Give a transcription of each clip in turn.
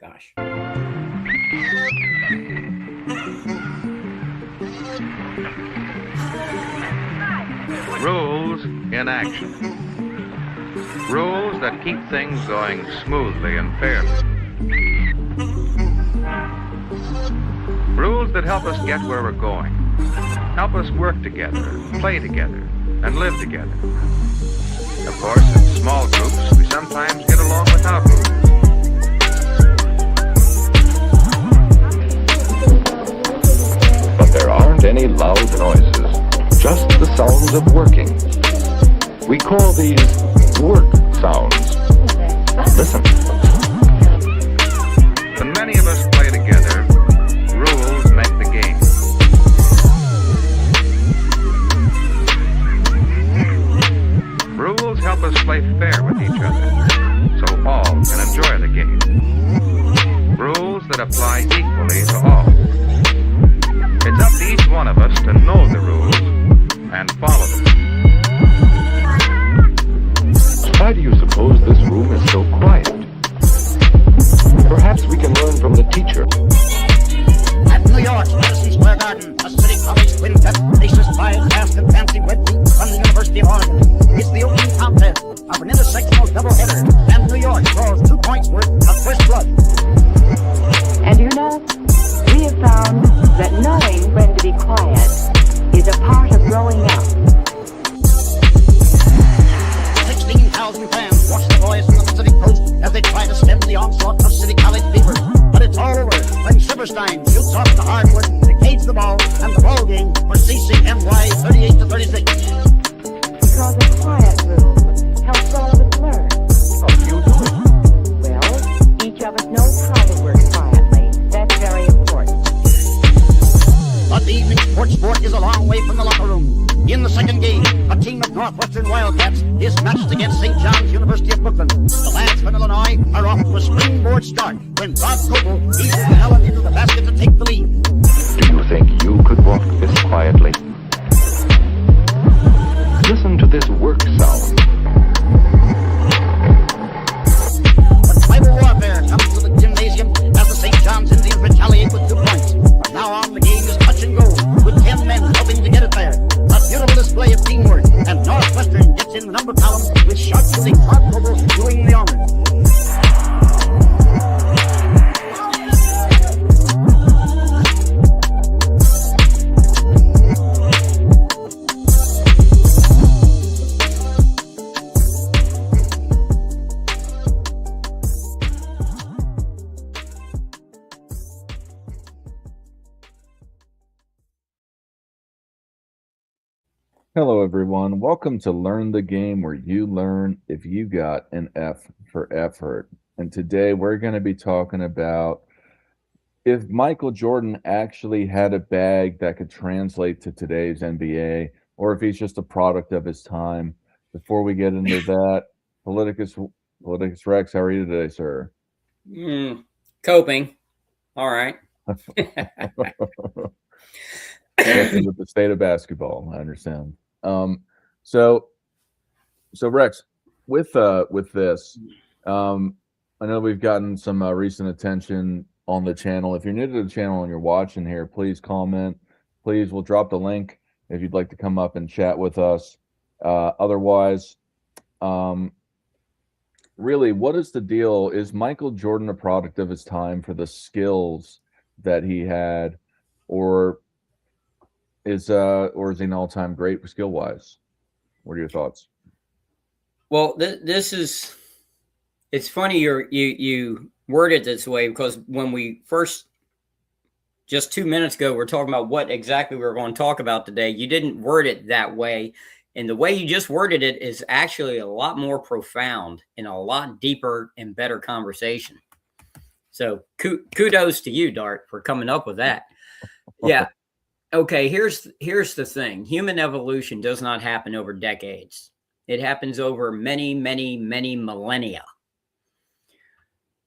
Gosh. Rules in action. Rules that keep things going smoothly and fairly. Rules that help us get where we're going. Help us work together, play together, and live together. Of course, in small groups, we sometimes get along without rules. But there aren't any loud noises, just the sounds of working. We call these work sounds. Listen. When many of us play together, rules make the game. Rules help us play fair with each other, so all can enjoy the game. Rules that apply equally to all. It's up to each one of us to know the rules and follow them. Why do you suppose this room is so quiet? Perhaps we can learn from the teacher. At New York's Madison Square Garden, a city college quintet faces five fast and fancy wet feet from the University of Oregon. It's the opening contest of an intersectional doubleheader, and New York draws 2 points worth of first blood. And you know, we have found that knowing when to be quiet is a part of growing up. 16,000 fans watch the boys from the Pacific Coast as they try to stem the onslaught of City College fever. But it's all over when Silverstein shoots off the hardwood, decades the ball, and the ball game for CCNY 38-36. Because a quiet room helps all of us learn. How do you do it? Well, each of us knows how to work quietly. That's very important. But the evening sports sport is a long way from the locker room. In the second game, a team of Northwestern Wildcats is matched against St. John's University of Brooklyn. The lads from Illinois are off to a springboard start when Bob Coble eases the Allen into the basket to take the lead. Do you think you could walk this quietly? Listen to this work sound. But tribal warfare comes to the gymnasium as the St. John's Indians retaliate with 2 points. From now on, the game is touch and go, with 10 men helping to get it there. A beautiful display of teamwork, and Northwestern gets in the number column with sharp shooting Bob Coble doing the honors. Hello, everyone. Welcome to Learn the Game, where you learn if you got an F for effort. And today we're going to be talking about if Michael Jordan actually had a bag that could translate to today's NBA, or if he's just a product of his time. Before we get into that, Politicus Rex, how are you today, sir? Coping. All right. With the state of basketball, I understand. So Rex, with this, I know we've gotten some recent attention on the channel. If you're new to the channel and you're watching here, please comment. Please, we'll drop the link if you'd like to come up and chat with us. Otherwise, really, what is the deal? Is Michael Jordan a product of his time for the skills that he had, or is he an all-time great skill wise? What are your thoughts? Well, this is, it's funny you word it this way, because when we first, just 2 minutes ago, we're talking about what exactly we were going to talk about today. You didn't word it that way. And the way you just worded it is actually a lot more profound and a lot deeper and better conversation. So kudos to you, Dart, for coming up with that. Yeah. Okay, here's the thing. Human evolution does not happen over decades. It happens over many, many, many millennia.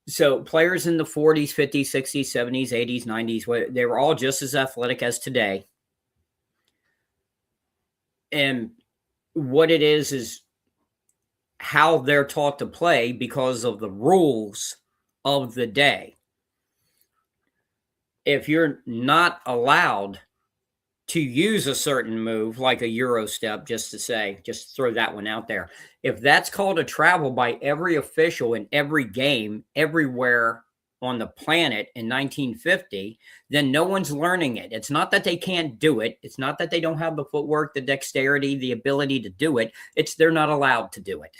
So players in the 40s, 50s, 60s, 70s, 80s, 90s, they were all just as athletic as today. And what it is how they're taught to play because of the rules of the day. if you're not allowed to use a certain move, like a Euro step, just throw that one out there. If that's called a travel by every official in every game, everywhere on the planet in 1950, then no one's learning it. It's not that they can't do it. It's not that they don't have the footwork, the dexterity, the ability to do it. It's they're not allowed to do it.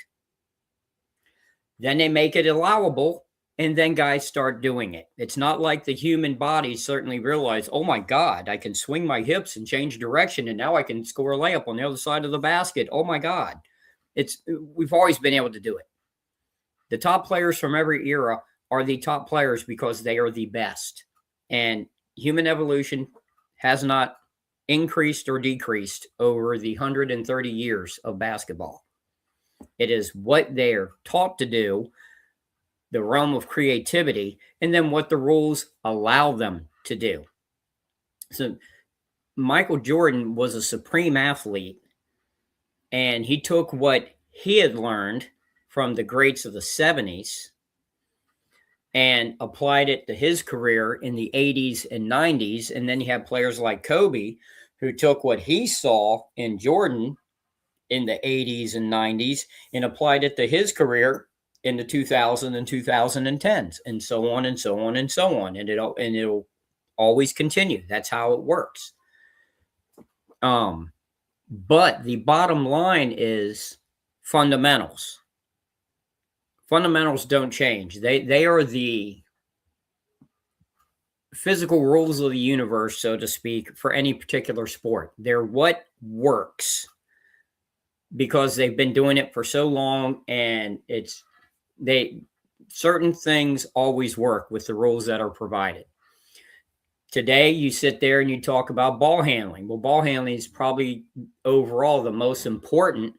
Then they make it allowable, and then guys start doing it. It's not like the human body certainly realize, oh my God, I can swing my hips and change direction, and now I can score a layup on the other side of the basket. Oh my God. We've always been able to do it. The top players from every era are the top players because they are the best. And human evolution has not increased or decreased over the 130 years of basketball. It is what they're taught to do, the realm of creativity, and then what the rules allow them to do. So Michael Jordan was a supreme athlete, and he took what he had learned from the greats of the 70s and applied it to his career in the 80s and 90s. And then you have players like Kobe, who took what he saw in Jordan in the 80s and 90s and applied it to his career in the 2000s and 2010s, and so on and so on and so on. And it'll always continue. That's how it works. But the bottom line is fundamentals. Fundamentals don't change. They are the physical rules of the universe, so to speak, for any particular sport. They're what works because they've been doing it for so long, and certain things always work with the rules that are provided. Today, you sit there and you talk about ball handling. Well, ball handling is probably overall the most important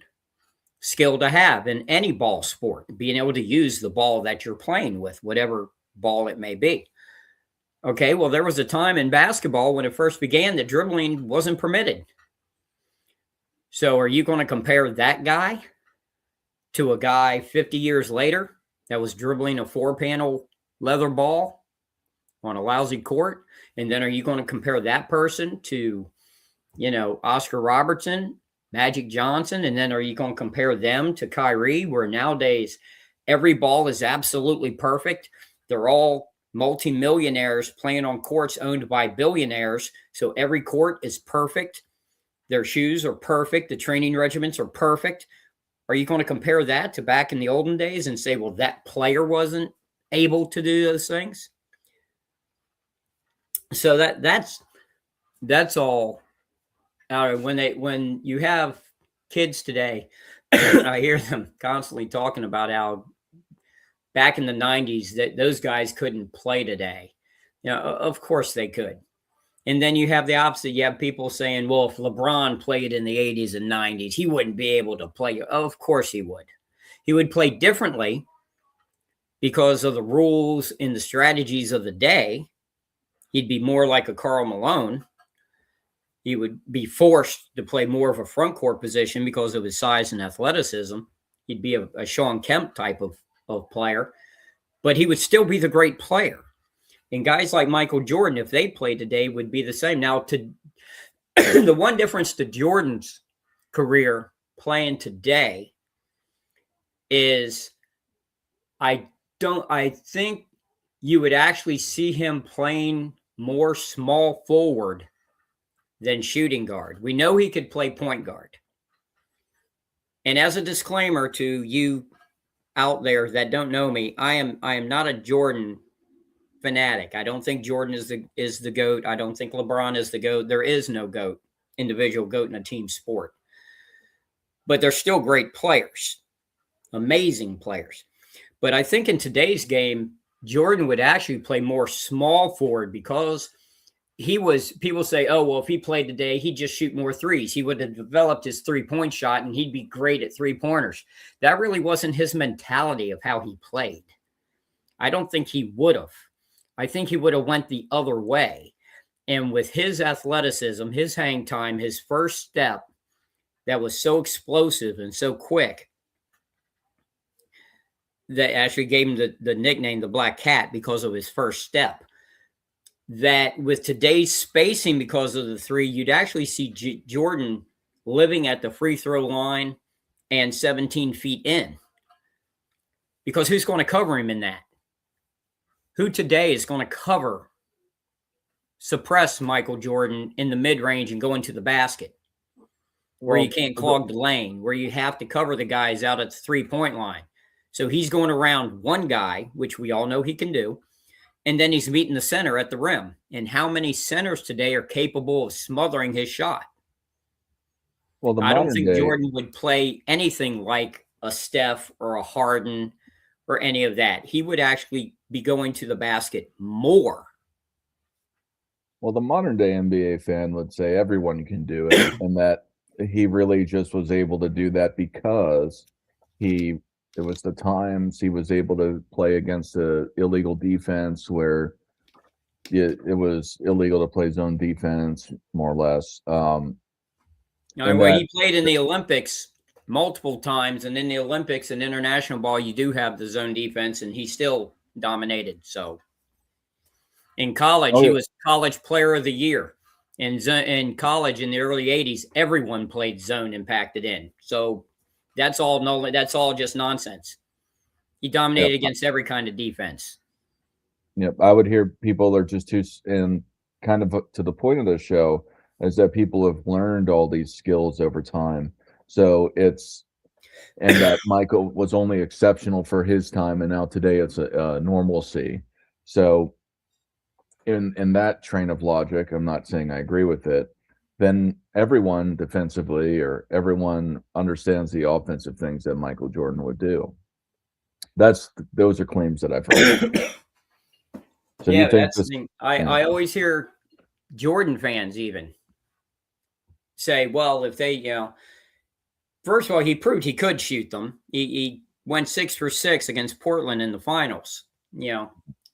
skill to have in any ball sport, being able to use the ball that you're playing with, whatever ball it may be. Okay, well, there was a time in basketball when it first began that dribbling wasn't permitted. So are you going to compare that guy to a guy 50 years later that was dribbling a 4-panel leather ball on a lousy court? And then are you going to compare that person to, Oscar Robertson, Magic Johnson? And then are you going to compare them to Kyrie, where nowadays every ball is absolutely perfect? They're all multimillionaires playing on courts owned by billionaires. So every court is perfect. Their shoes are perfect. The training regimens are perfect. Are you going to compare that to back in the olden days and say, well, that player wasn't able to do those things? So that's all. When you have kids today, I hear them constantly talking about how back in the 90s that those guys couldn't play today. Of course they could. And then you have the opposite. You have people saying, well, if LeBron played in the 80s and 90s, he wouldn't be able to play. Of course he would. He would play differently because of the rules and the strategies of the day. He'd be more like a Karl Malone. He would be forced to play more of a front court position because of his size and athleticism. He'd be a Sean Kemp type of player, but he would still be the great player. And guys like Michael Jordan, if they played today, would be the same. Now, the one difference to Jordan's career playing today is I think you would actually see him playing more small forward than shooting guard. We know he could play point guard. And as a disclaimer to you out there that don't know me, I am not a Jordan fanatic. I don't think Jordan is the GOAT. I don't think LeBron is the GOAT. There is no GOAT, individual GOAT in a team sport. But they're still great players, amazing players. But I think in today's game, Jordan would actually play more small forward because people say, oh, well, if he played today, he'd just shoot more threes. He would have developed his 3-point shot and he'd be great at 3-pointers. That really wasn't his mentality of how he played. I don't think he would have. I think he would have went the other way. And with his athleticism, his hang time, his first step that was so explosive and so quick, that actually gave him the nickname, the Black Cat, because of his first step. that with today's spacing because of the three, you'd actually see Jordan living at the free throw line and 17 feet in. Because who's going to cover him in that? Who today is going to suppress Michael Jordan in the mid-range and go into the basket? Where you can't clog the lane, where you have to cover the guys out at the three-point line. So he's going around one guy, which we all know he can do, and then he's meeting the center at the rim. And how many centers today are capable of smothering his shot? Well, I don't think Jordan would play anything like a Steph or a Harden or any of that. He would actually be going to the basket more. Well, the modern day NBA fan would say everyone can do it, and that he really just was able to do that because it was the times he was able to play against the illegal defense where it was illegal to play zone defense, more or less. He played in the Olympics multiple times, and in the Olympics and international ball, you do have the zone defense, and he still dominated. So in college, he was college player of the year. In college in the early 80s, everyone played zone impacted in. So that's all that's all just nonsense. He dominated against every kind of defense. Yep. I would hear people are just too, and kind of to the point of the show is that people have learned all these skills over time. So and that Michael was only exceptional for his time, and now today it's a normalcy. So in that train of logic, I'm not saying I agree with it, then everyone defensively or everyone understands the offensive things that Michael Jordan would do. Those are claims that I've heard. So yeah, that's the thing. I always hear Jordan fans even say, well, if they, first of all, he proved he could shoot them. He went 6 for 6 against Portland in the finals,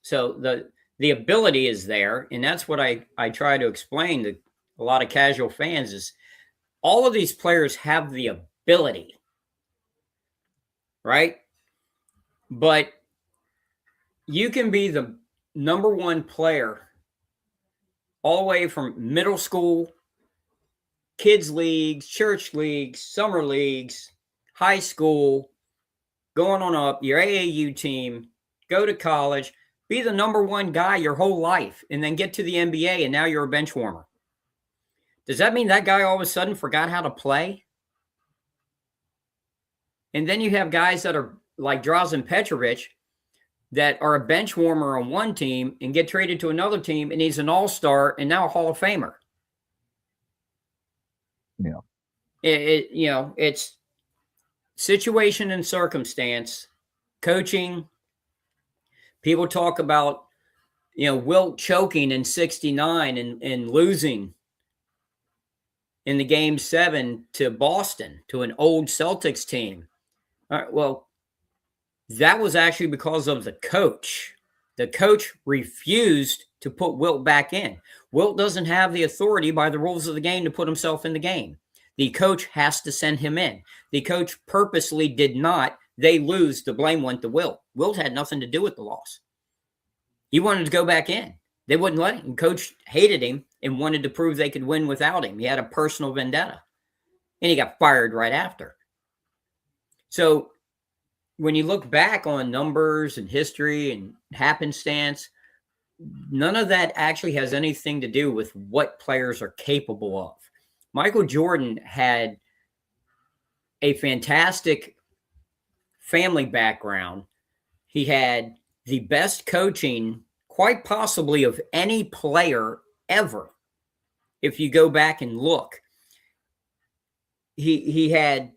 so the ability is there. And that's what I try to explain to a lot of casual fans is all of these players have the ability, right? But you can be the number one player all the way from middle school, kids leagues, church leagues, summer leagues, high school, going on up, your AAU team, go to college, be the number one guy your whole life, and then get to the NBA, and now you're a bench warmer. Does that mean that guy all of a sudden forgot how to play? And then you have guys that are like Drazen Petrovic that are a bench warmer on one team and get traded to another team, and he's an all-star and now a Hall of Famer. Yeah. It's situation and circumstance, coaching. People talk about, Wilt choking in 69 and losing in the game 7 to Boston, to an old Celtics team. All right, well, that was actually because of the coach. The coach refused to put Wilt back in. Wilt doesn't have the authority by the rules of the game to put himself in the game. The coach has to send him in. The coach purposely did not. They lose. The blame went to Wilt. Wilt had nothing to do with the loss. He wanted to go back in. They wouldn't let him. Coach hated him and wanted to prove they could win without him. He had a personal vendetta. And he got fired right after. So when you look back on numbers and history and happenstance, none of that actually has anything to do with what players are capable of. Michael Jordan had a fantastic family background. He had the best coaching, quite possibly, of any player ever. If you go back and look, he had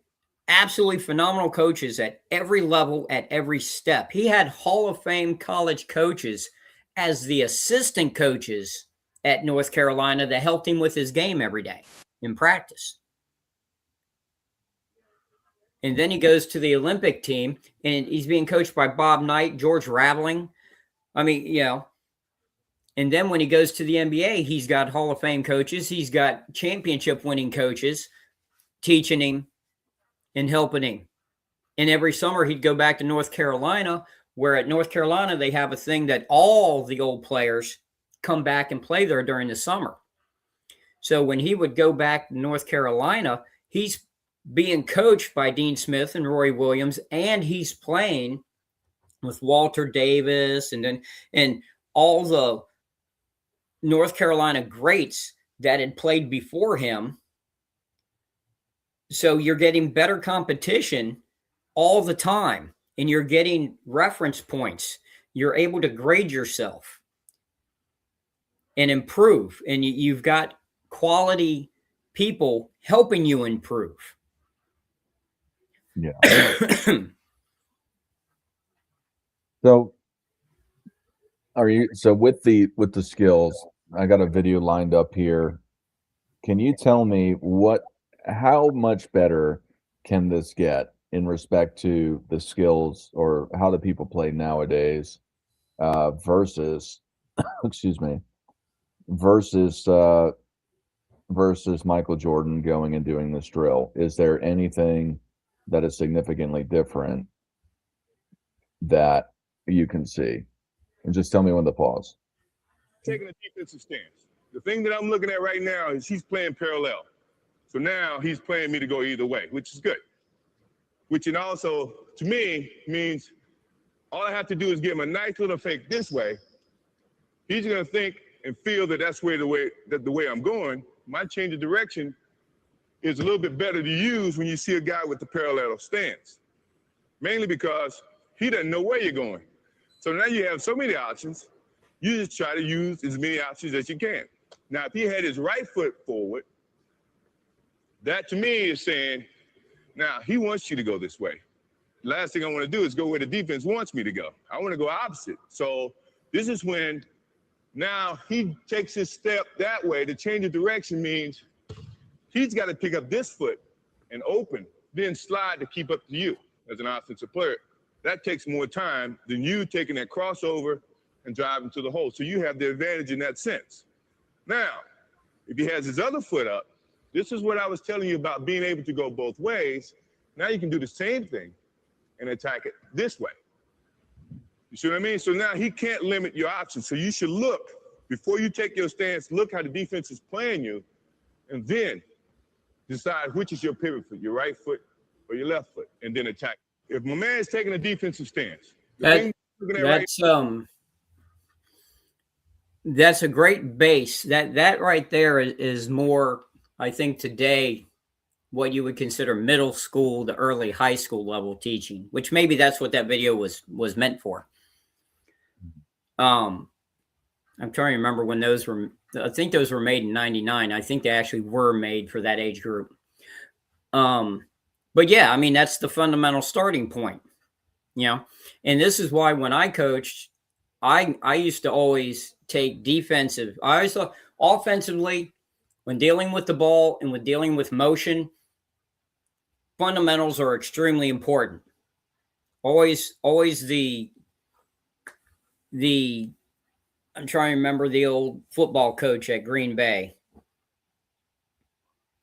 absolutely phenomenal coaches at every level, at every step. He had Hall of Fame college coaches as the assistant coaches at North Carolina that helped him with his game every day in practice. And then he goes to the Olympic team, and he's being coached by Bob Knight, George Raveling. I mean, and then when he goes to the NBA, he's got Hall of Fame coaches. He's got championship winning coaches teaching him and helping him. And every summer he'd go back to North Carolina, where at North Carolina they have a thing that all the old players come back and play there during the summer. So when he would go back to North Carolina, he's being coached by Dean Smith and Roy Williams, and he's playing with Walter Davis and all the North Carolina greats that had played before him. So you're getting better competition all the time, and you're getting reference points. You're able to grade yourself and improve, and you've got quality people helping you improve. Yeah. So with the skills, I got a video lined up here. Can you tell me how much better can this get in respect to the skills, or how do people play nowadays versus excuse me, versus Michael Jordan going and doing this drill? Is there anything that is significantly different that you can see? And just tell me when to pause. Taking a defensive stance. The thing that I'm looking at right now is he's playing parallel. So now he's playing me to go either way, which is good. Which and also, to me, means all I have to do is give him a nice little fake this way. He's going to think and feel that that's the way I'm going. My change of direction is a little bit better to use when you see a guy with the parallel stance. Mainly because he doesn't know where you're going. So now you have so many options, you just try to use as many options as you can. Now, if he had his right foot forward, that to me is saying, now he wants you to go this way. Last thing I want to do is go where the defense wants me to go. I want to go opposite. So this is when now he takes his step that way. The change of direction means he's got to pick up this foot and open, then slide to keep up to you as an offensive player. That takes more time than you taking that crossover and driving to the hole. So you have the advantage in that sense. Now, if he has his other foot up, this is what I was telling you about being able to go both ways. Now you can do the same thing and attack it this way. You see what I mean? So now he can't limit your options. So you should look, before you take your stance, look how the defense is playing you, and then decide which is your pivot foot, your right foot or your left foot, and then attack. If my man's taking a defensive stance, that's a great base. That right there is more, I think, today what you would consider middle school to early high school level teaching, which maybe that's what that video was meant for. I'm trying to remember when those were. I think those were made in '99. I think they actually were made for that age group. But yeah, I mean, that's the fundamental starting point, and this is why when I coached, I used to always take defensive. I always thought offensively, when dealing with the ball and when dealing with motion, fundamentals are extremely important. Always the I'm trying to remember the old football coach at Green Bay.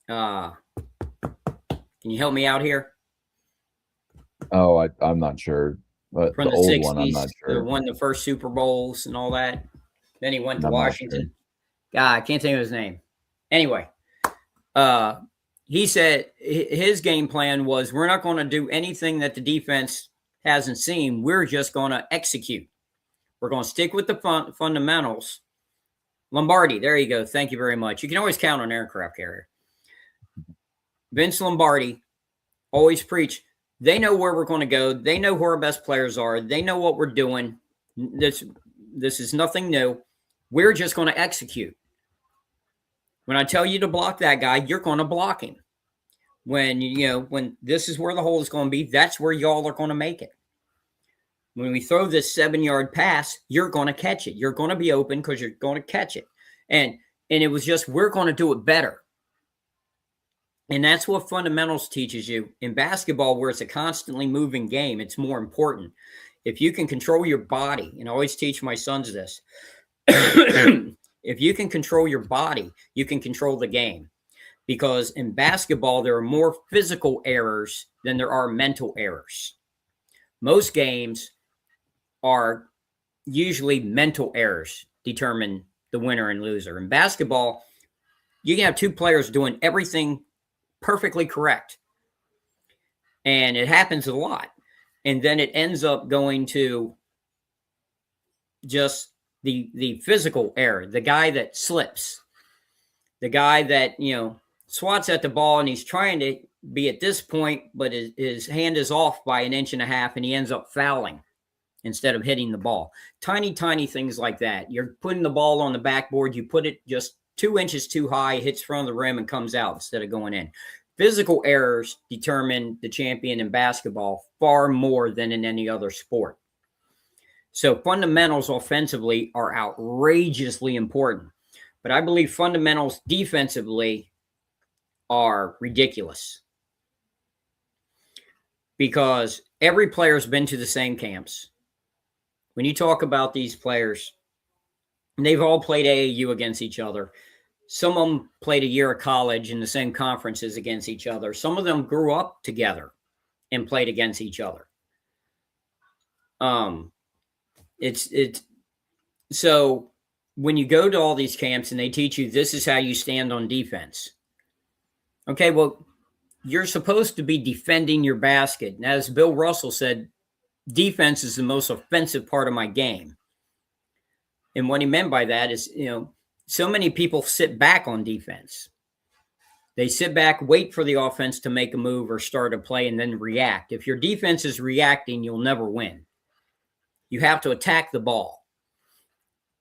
Can you help me out here? Oh, I'm not sure. But from the old 60s, one, I'm not sure. Won the first Super Bowls and all that. Then he went to I'm Washington. God, I can't think of his name. Anyway, he said his game plan was, we're not going to do anything that the defense hasn't seen. We're just going to execute. We're going to stick with the fundamentals. Lombardi, there you go. Thank you very much. You can always count on aircraft carrier. Vince Lombardi always preach. They know where we're going to go. They know who our best players are. They know what we're doing. This is nothing new. We're just going to execute. When I tell you to block that guy, you're going to block him. When this is where the hole is going to be, that's where y'all are going to make it. When we throw this 7-yard pass, you're going to catch it. You're going to be open because you're going to catch it. And it was just, we're going to do it better. And that's what fundamentals teaches you. In basketball, where it's a constantly moving game, it's more important. If you can control your body, and I always teach my sons this, if you can control your body, you can control the game. Because in basketball, there are more physical errors than there are mental errors. Most games are usually mental errors determine the winner and loser. In basketball, you can have two players doing everything perfectly correct. And it happens a lot. And then it ends up going to just the physical error, the guy that slips, the guy that, swats at the ball and he's trying to be at this point, but his hand is off by 1.5 inches and he ends up fouling instead of hitting the ball. Tiny, tiny things like that. You're putting the ball on the backboard. You put it just 2 inches too high, hits front of the rim and comes out instead of going in. Physical errors determine the champion in basketball far more than in any other sport. So fundamentals offensively are outrageously important. But I believe fundamentals defensively are ridiculous. Because every player's been to the same camps. When you talk about these players, they've all played AAU against each other. Some of them played a year of college in the same conferences against each other. Some of them grew up together and played against each other. So when you go to all these camps and they teach you this is how you stand on defense. Okay, well, you're supposed to be defending your basket. And as Bill Russell said, defense is the most offensive part of my game. And what he meant by that is, so many people sit back on defense. They sit back, wait for the offense to make a move or start a play, and then react. If your defense is reacting, you'll never win. You have to attack the ball.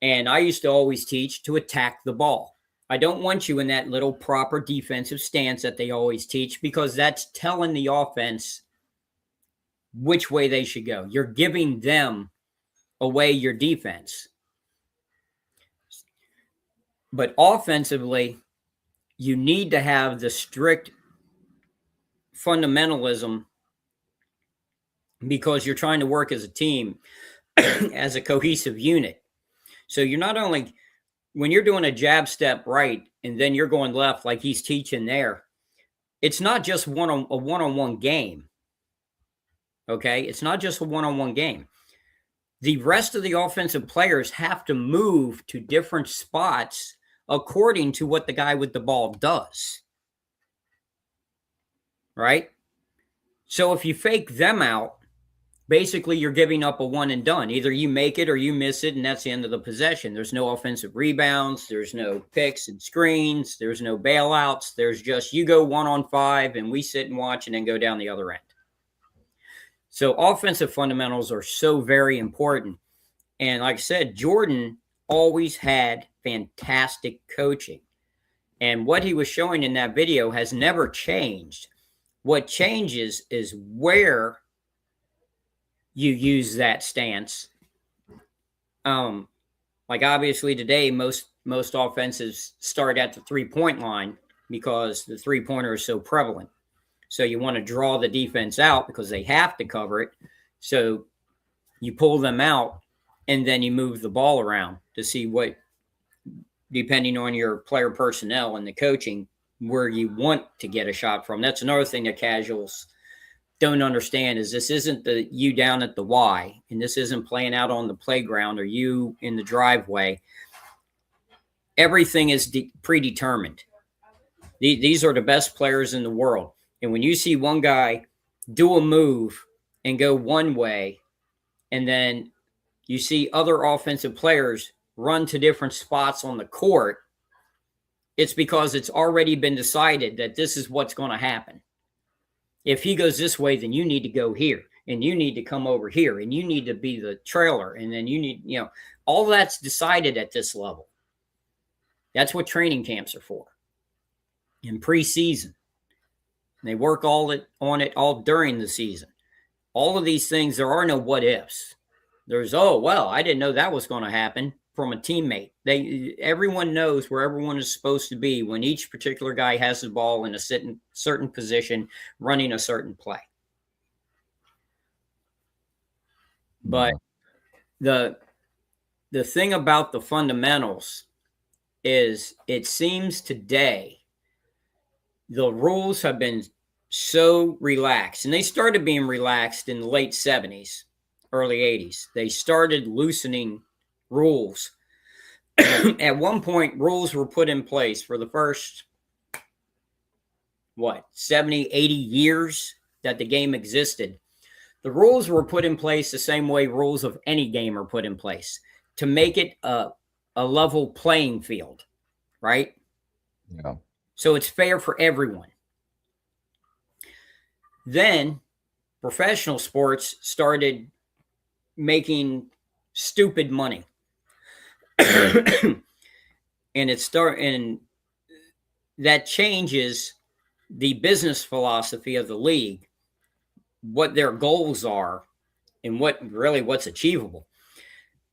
And I used to always teach to attack the ball. I don't want you in that little proper defensive stance that they always teach, because that's telling the offense which way they should go. You're giving them away your defense. But offensively, you need to have the strict fundamentalism because you're trying to work as a team, as a cohesive unit. So you're not only, when you're doing a jab step right and then you're going left like he's teaching there, it's not just a one-on-one game. Okay? It's not just a one-on-one game. The rest of the offensive players have to move to different spots according to what the guy with the ball does. Right? So if you fake them out, basically you're giving up a one and done. Either you make it or you miss it, and that's the end of the possession. There's no offensive rebounds. There's no picks and screens. There's no bailouts. There's just you go 1-on-5 and we sit and watch and then go down the other end. So offensive fundamentals are so very important. And like I said, Jordan always had fantastic coaching. And what he was showing in that video has never changed. What changes is where you use that stance. Like obviously today, most offenses start at the 3-point line because the 3-pointer is so prevalent. So you want to draw the defense out because they have to cover it. So you pull them out and then you move the ball around to see what, depending on your player personnel and the coaching, where you want to get a shot from. That's another thing that casuals don't understand is this isn't the you down at the Y, and this isn't playing out on the playground or you in the driveway. Everything is predetermined. These are the best players in the world. And when you see one guy do a move and go one way, and then you see other offensive players run to different spots on the court, it's because it's already been decided that this is what's going to happen. If he goes this way, then you need to go here, and you need to come over here, and you need to be the trailer, and then you need, all that's decided at this level. That's what training camps are for. In preseason, they work on it all during the season. All of these things, there are no what ifs. There's, I didn't know that was going to happen from a teammate. Everyone knows where everyone is supposed to be when each particular guy has the ball in a certain position, running a certain play. But the thing about the fundamentals is it seems today the rules have been so relaxed, and they started being relaxed in the late 70s, early 80s. They started loosening rules at one point, rules were put in place for the first, 70, 80 years that the game existed. The rules were put in place the same way rules of any game are put in place, to make it a level playing field, right? Yeah. So it's fair for everyone. Then professional sports started making stupid money. and that changes the business philosophy of the league, what their goals are, and what's achievable.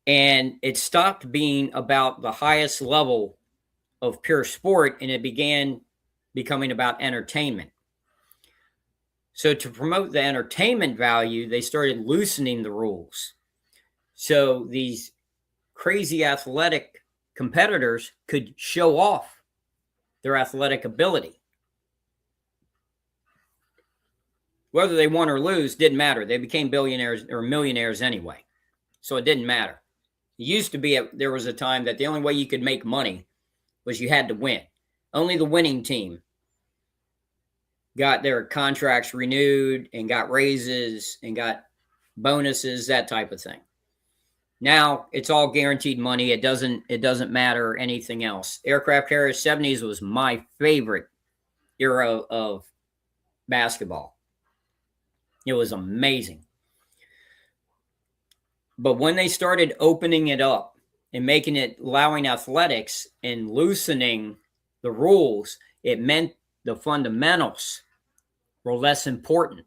And it stopped being about the highest level of pure sport, and it began becoming about entertainment. So to promote the entertainment value, they started loosening the rules. So these crazy athletic competitors could show off their athletic ability. Whether they won or lose didn't matter. They became billionaires or millionaires anyway. So it didn't matter. It used to be, there was a time that the only way you could make money was you had to win. Only the winning team got their contracts renewed and got raises and got bonuses, that type of thing. Now it's all guaranteed money. It doesn't matter anything else. Aircraft carriers 70s was my favorite era of basketball. It was amazing. But when they started opening it up and making it, allowing athletics and loosening the rules, it meant the fundamentals were less important.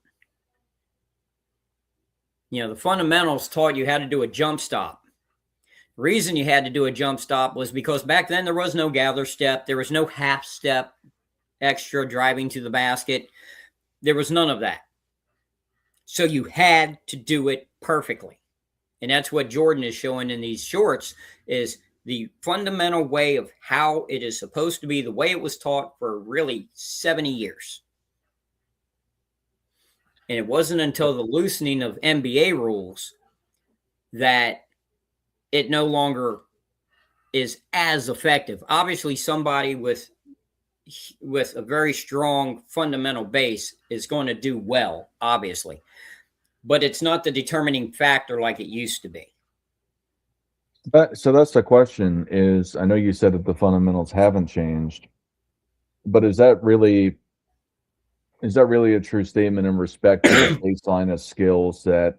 The fundamentals taught you how to do a jump stop. The reason you had to do a jump stop was because back then there was no gather step. There was no half step extra driving to the basket. There was none of that. So you had to do it perfectly. And that's what Jordan is showing in these shorts, is the fundamental way of how it is supposed to be, the way it was taught for really 70 years. And it wasn't until the loosening of NBA rules that it no longer is as effective. Obviously, somebody with a very strong fundamental base is going to do well, obviously. But it's not the determining factor like it used to be. So that's the question is, I know you said that the fundamentals haven't changed, but is that really a true statement in respect to the baseline of skills that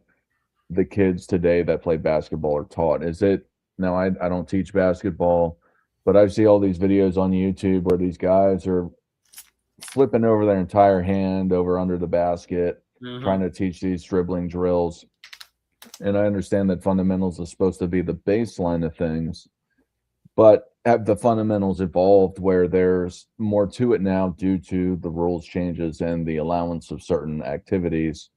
the kids today that play basketball are taught? Is it, now I don't teach basketball, but I see all these videos on YouTube where these guys are flipping over their entire hand over under the basket, trying to teach these dribbling drills. And I understand that fundamentals is supposed to be the baseline of things, but have the fundamentals evolved where there's more to it now due to the rules changes and the allowance of certain activities,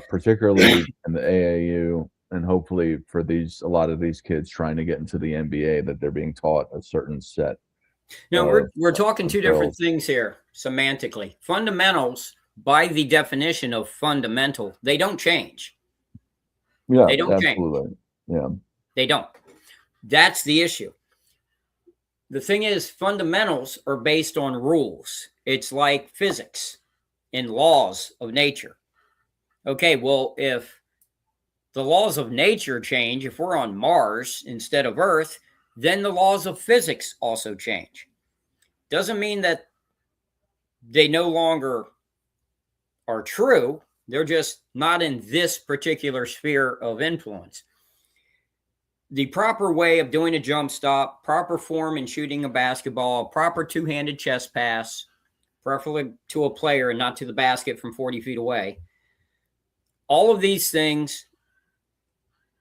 particularly in the AAU, and hopefully for a lot of these kids trying to get into the NBA, that they're being taught a certain set. No, we're talking two different things here semantically. Fundamentals, by the definition of fundamental, they don't change. Yeah, they don't absolutely. change. Yeah, they don't. That's the issue. The thing is, fundamentals are based on rules. It's like physics and laws of nature. Okay, well, if the laws of nature change, if we're on Mars instead of Earth, then the laws of physics also change. Doesn't mean that they no longer are true. They're just not in this particular sphere of influence. The proper way of doing a jump stop, proper form in shooting a basketball, proper two-handed chest pass, preferably to a player and not to the basket from 40 feet away. All of these things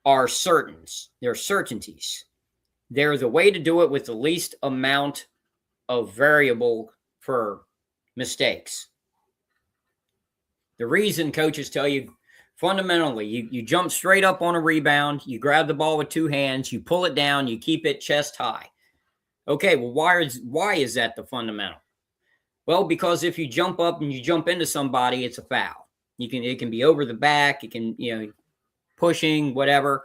are certains. They're certainties. They're the way to do it with the least amount of variable for mistakes. The reason coaches tell you, fundamentally, you jump straight up on a rebound, you grab the ball with two hands, you pull it down, you keep it chest high. Okay, well, why is that the fundamental? Well, because if you jump up and you jump into somebody, it's a foul. It can be over the back, it can, pushing, whatever.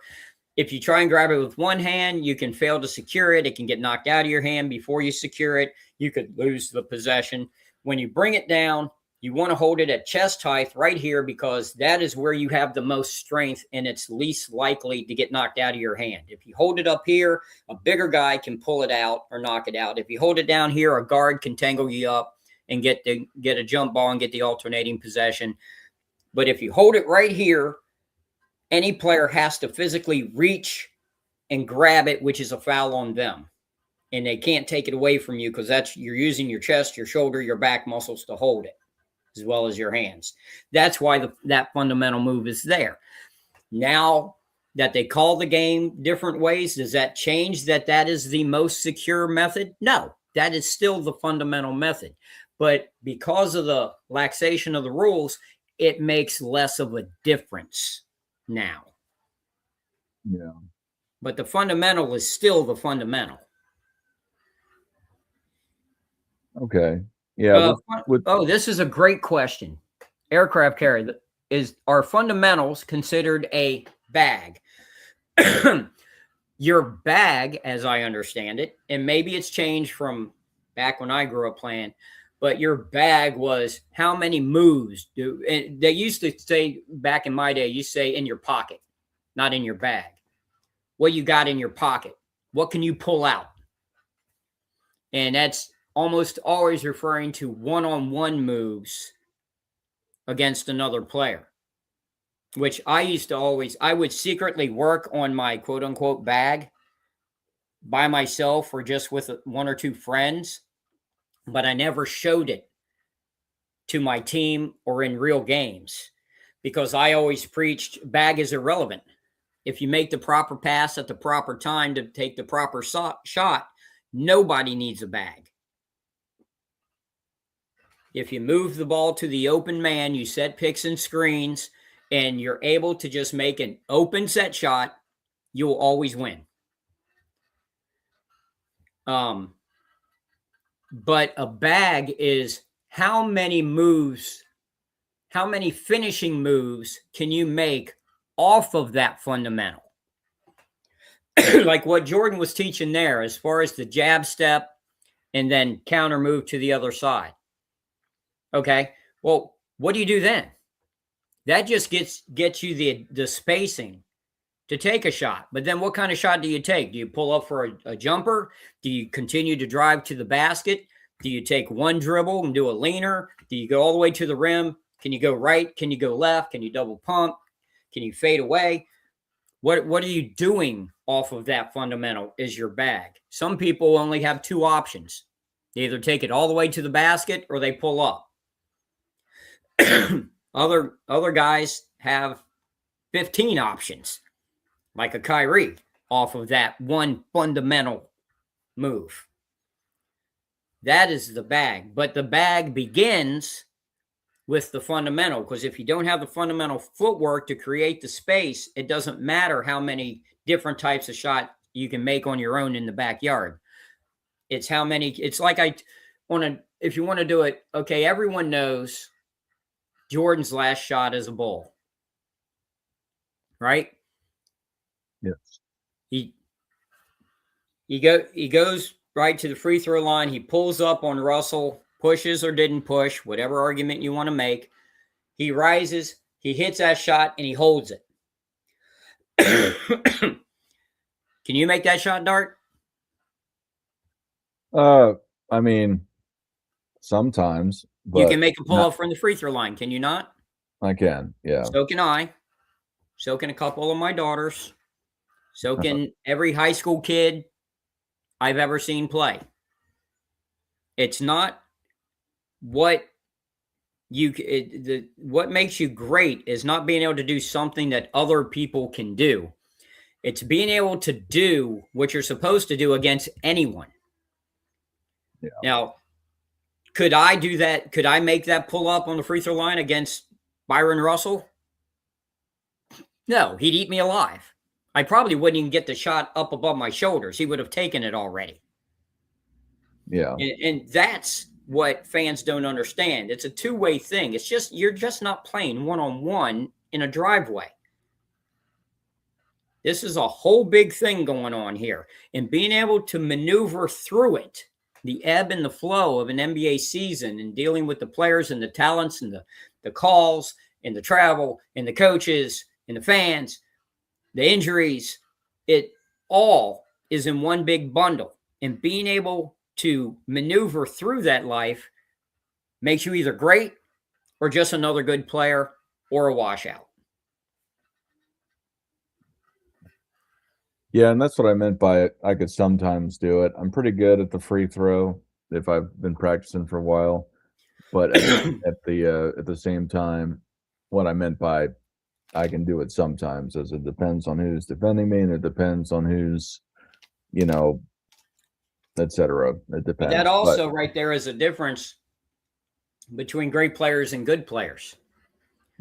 If you try and grab it with one hand, you can fail to secure it. It can get knocked out of your hand before you secure it. You could lose the possession. When you bring it down, you want to hold it at chest height right here, because that is where you have the most strength and it's least likely to get knocked out of your hand. If you hold it up here, a bigger guy can pull it out or knock it out. If you hold it down here, a guard can tangle you up and get a jump ball and get the alternating possession. But if you hold it right here, any player has to physically reach and grab it, which is a foul on them. And they can't take it away from you, because you're using your chest, your shoulder, your back muscles to hold it, as well as your hands. That's why that fundamental move is there. Now that they call the game different ways, does that change that is the most secure method? No, that is still the fundamental method. But because of the laxation of the rules, it makes less of a difference now. Yeah. But the fundamental is still the fundamental. Okay. Yeah. This is a great question. Aircraft carrier, are fundamentals considered a bag? Your bag, as I understand it, and maybe it's changed from back when I grew up playing, but your bag was how many moves they used to say back in my day, you say in your pocket, not in your bag. What you got in your pocket? What can you pull out? And that's almost always referring to one-on-one moves against another player, which I would secretly work on my quote-unquote bag by myself or just with one or two friends, but I never showed it to my team or in real games, because I always preached bag is irrelevant. If you make the proper pass at the proper time to take the proper shot, nobody needs a bag. If you move the ball to the open man, you set picks and screens, and you're able to just make an open set shot, you'll always win. But a bag is how many finishing moves can you make off of that fundamental? Like what Jordan was teaching there, as far as the jab step and then counter move to the other side. Okay, well, what do you do then? That just gets you the spacing to take a shot. But then what kind of shot do you take? Do you pull up for a jumper? Do you continue to drive to the basket? Do you take one dribble and do a leaner? Do you go all the way to the rim? Can you go right? Can you go left? Can you double pump? Can you fade away? What are you doing off of that fundamental is your bag. Some people only have two options. They either take it all the way to the basket or they pull up. Other guys have 15 options, like a Kyrie, off of that one fundamental move. That is the bag. But the bag begins with the fundamental, because if you don't have the fundamental footwork to create the space, it doesn't matter how many different types of shot you can make on your own in the backyard. It's how many. It's like if you want to do it, okay, everyone knows Jordan's last shot is a bull, right? Yes. He goes right to the free throw line. He pulls up on Russell, pushes or didn't push, whatever argument you want to make. He rises, he hits that shot, and he holds it. Can you make that shot, Dart? I mean, sometimes. But you can make a pull-up from the free throw line, can you not? I can, yeah. So can I. So can a couple of my daughters. So can every high school kid I've ever seen play. It's not what makes you great is not being able to do something that other people can do. It's being able to do what you're supposed to do against anyone. Yeah. Now, could I do that? Could I make that pull up on the free throw line against Byron Russell? No, he'd eat me alive. I probably wouldn't even get the shot up above my shoulders. He would have taken it already. Yeah. And that's what fans don't understand. It's a two-way thing. It's just, you're just not playing one-on-one in a driveway. This is a whole big thing going on here. And being able to maneuver through it, the ebb and the flow of an NBA season, and dealing with the players and the talents and the calls and the travel and the coaches and the fans, the injuries, it all is in one big bundle. And being able to maneuver through that life makes you either great or just another good player or a washout. Yeah, and that's what I meant by it. I could sometimes do it. I'm pretty good at the free throw if I've been practicing for a while. But at the same time, what I meant by I can do it sometimes is it depends on who's defending me, and it depends on who's, etc. It depends. But that also right there is a difference between great players and good players.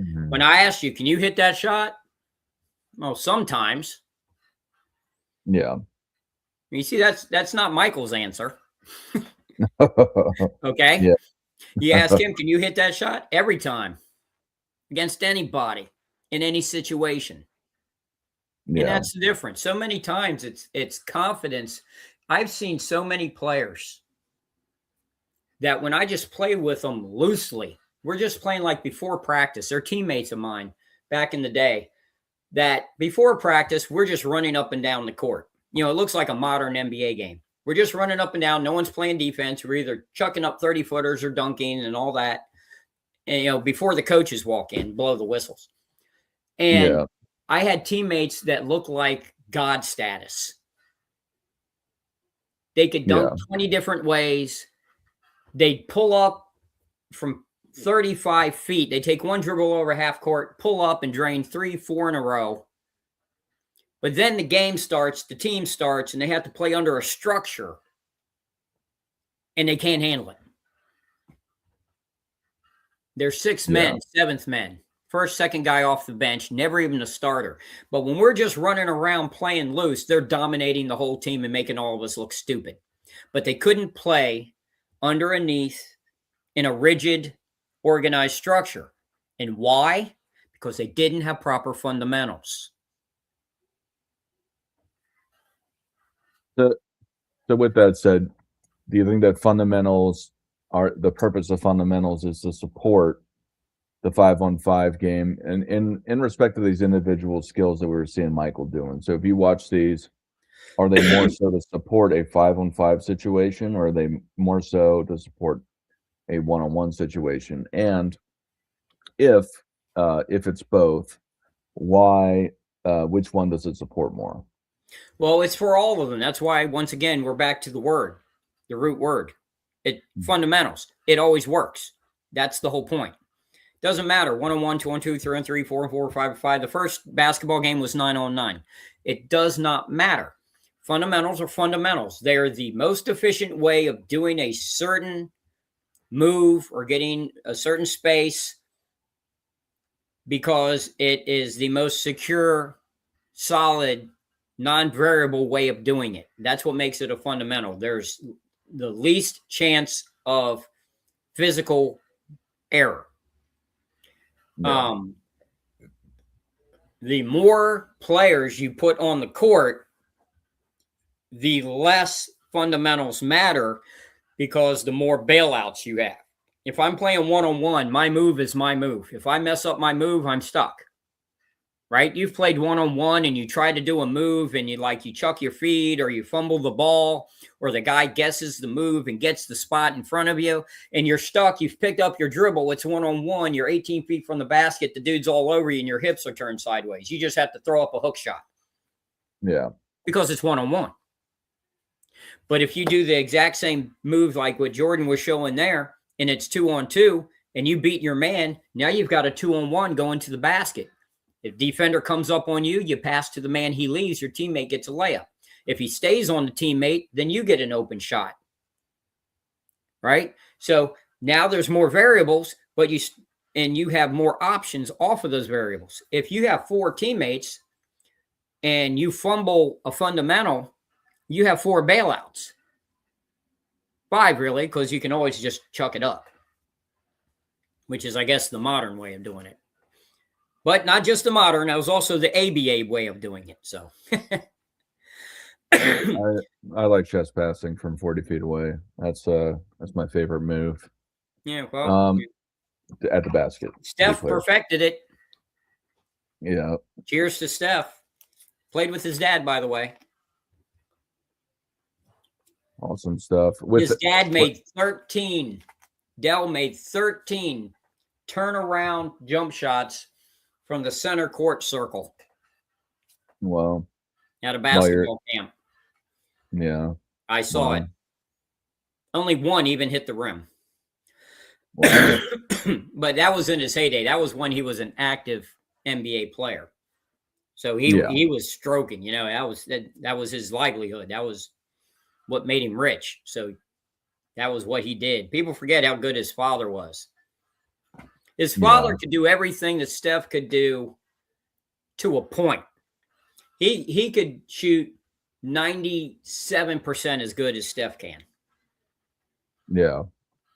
Mhm. When I asked you, can you hit that shot? Well, sometimes. Yeah. You see, that's not Michael's answer. Okay. Yeah. You ask him, can you hit that shot? Every time. Against anybody in any situation. And Yeah. that's the difference. So many times it's confidence. I've seen so many players that when I just play with them loosely, we're just playing like before practice. They're teammates of mine back in the day, that before practice, we're just running up and down the court. It looks like a modern NBA game. We're just running up and down. No one's playing defense. We're either chucking up 30-footers or dunking and all that. And, before the coaches walk in, blow the whistles. And Yeah. I had teammates that looked like God status. They could dunk 20 different ways. They'd pull up from 35 feet. They take one dribble over half court, pull up and drain 3-4 in a row. But then the game starts, the team starts, and they have to play under a structure, and they can't handle it. They're sixth men, seventh men, first, second guy off the bench, never even a starter. But when we're just running around playing loose, they're dominating the whole team and making all of us look stupid. But they couldn't play underneath in a rigid, organized structure. And why? Because they didn't have proper fundamentals. So with that said, do you think that fundamentals are the purpose of fundamentals is to support the 5-on-5 game and in respect to these individual skills that we were seeing Michael doing? So if you watch these, are they more so to support a 5-on-5 situation, or are they more so to support a 1-on-1 situation? And if it's both, why? Which one does it support more? Well, it's for all of them. That's why, once again, we're back to the word, the root word. Fundamentals. It always works. That's the whole point. Doesn't matter. 1-on-1, 2-on-2, 3-on-3, 4-on-4, 5-on-5. The first basketball game was 9-on-9. It does not matter. Fundamentals are fundamentals. They are the most efficient way of doing a certain move or getting a certain space, because it is the most secure, solid, non-variable way of doing it. That's what makes it a fundamental. There's the least chance of physical error. Yeah. The more players you put on the court, the less fundamentals matter, because the more bailouts you have. If I'm playing 1-on-1, my move is my move. If I mess up my move, I'm stuck. Right? You've played 1-on-1 and you try to do a move and you chuck your feet, or you fumble the ball, or the guy guesses the move and gets the spot in front of you and you're stuck. You've picked up your dribble. It's 1-on-1. You're 18 feet from the basket. The dude's all over you and your hips are turned sideways. You just have to throw up a hook shot. Yeah. Because it's 1-on-1. But if you do the exact same move like what Jordan was showing there, and it's 2-on-2 and you beat your man, now you've got a 2-on-1 going to the basket. If defender comes up on you, you pass to the man, he leaves, your teammate gets a layup. If he stays on the teammate, then you get an open shot. Right? So now there's more variables, but you have more options off of those variables. If you have 4 teammates and you fumble a fundamental, you have 4 bailouts. 5 really, because you can always just chuck it up, which is, I guess, the modern way of doing it. But not just the modern, that was also the ABA way of doing it. So I like chest passing from 40 feet away. That's my favorite move. yeah, well, At the basket. To be Steph clear. perfected it. Yeah. Cheers to Steph. Played with his dad, by the way. Awesome stuff. His dad made 13. Dell made 13 turnaround jump shots from the center court circle Well, at a basketball camp. Yeah. I saw it. Only one even hit the rim. Wow. But that was in his heyday. That was when he was an active NBA player. So he was stroking, you know, that was his livelihood. That was what made him rich. So that was what he did. People forget how good his father was. His father could do everything that Steph could do to a point. He could shoot 97% as good as Steph can. Yeah.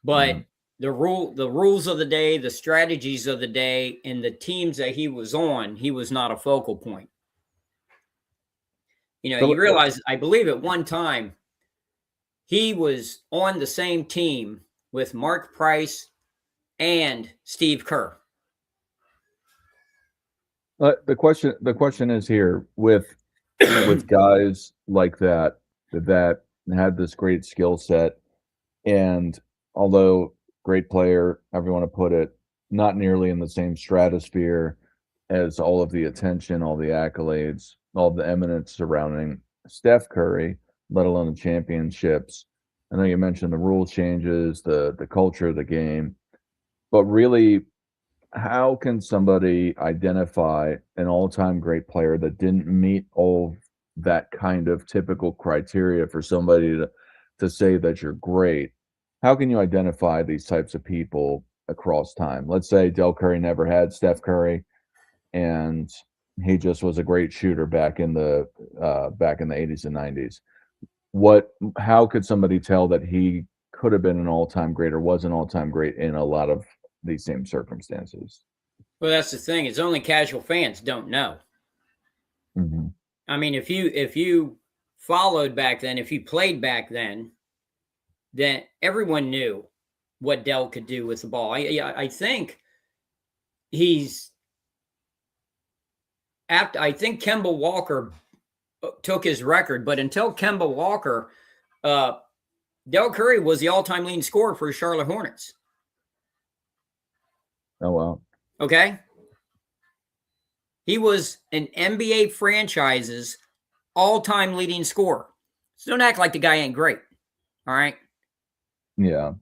But the rules of the day, the strategies of the day, and the teams that he was on, he was not a focal point. You know, you realize, I believe at one time, he was on the same team with Mark Price and Steve Kerr. The question is here with guys like that had this great skill set, and although great player, however you want to put it, not nearly in the same stratosphere as all of the attention, all the accolades, all the eminence surrounding Steph Curry, let alone the championships. I know you mentioned the rule changes, the culture of the game, but really, how can somebody identify an all-time great player that didn't meet all that kind of typical criteria for somebody to say that you're great? How can you identify these types of people across time? Let's say Del Curry never had Steph Curry, and he just was a great shooter back in the 80s and 90s. How could somebody tell that he could have been an all-time great or was an all-time great in a lot of these same circumstances? Well, that's the thing. It's only casual fans don't know. Mm-hmm. I mean, if you followed back then, if you played back then everyone knew what Dell could do with the ball. I think I think Kemba Walker took his record, but until Kemba Walker, Del Curry was the all-time leading scorer for the Charlotte Hornets. Oh, wow. Okay. He was an NBA franchise's all-time leading scorer. So don't act like the guy ain't great. All right. Yeah.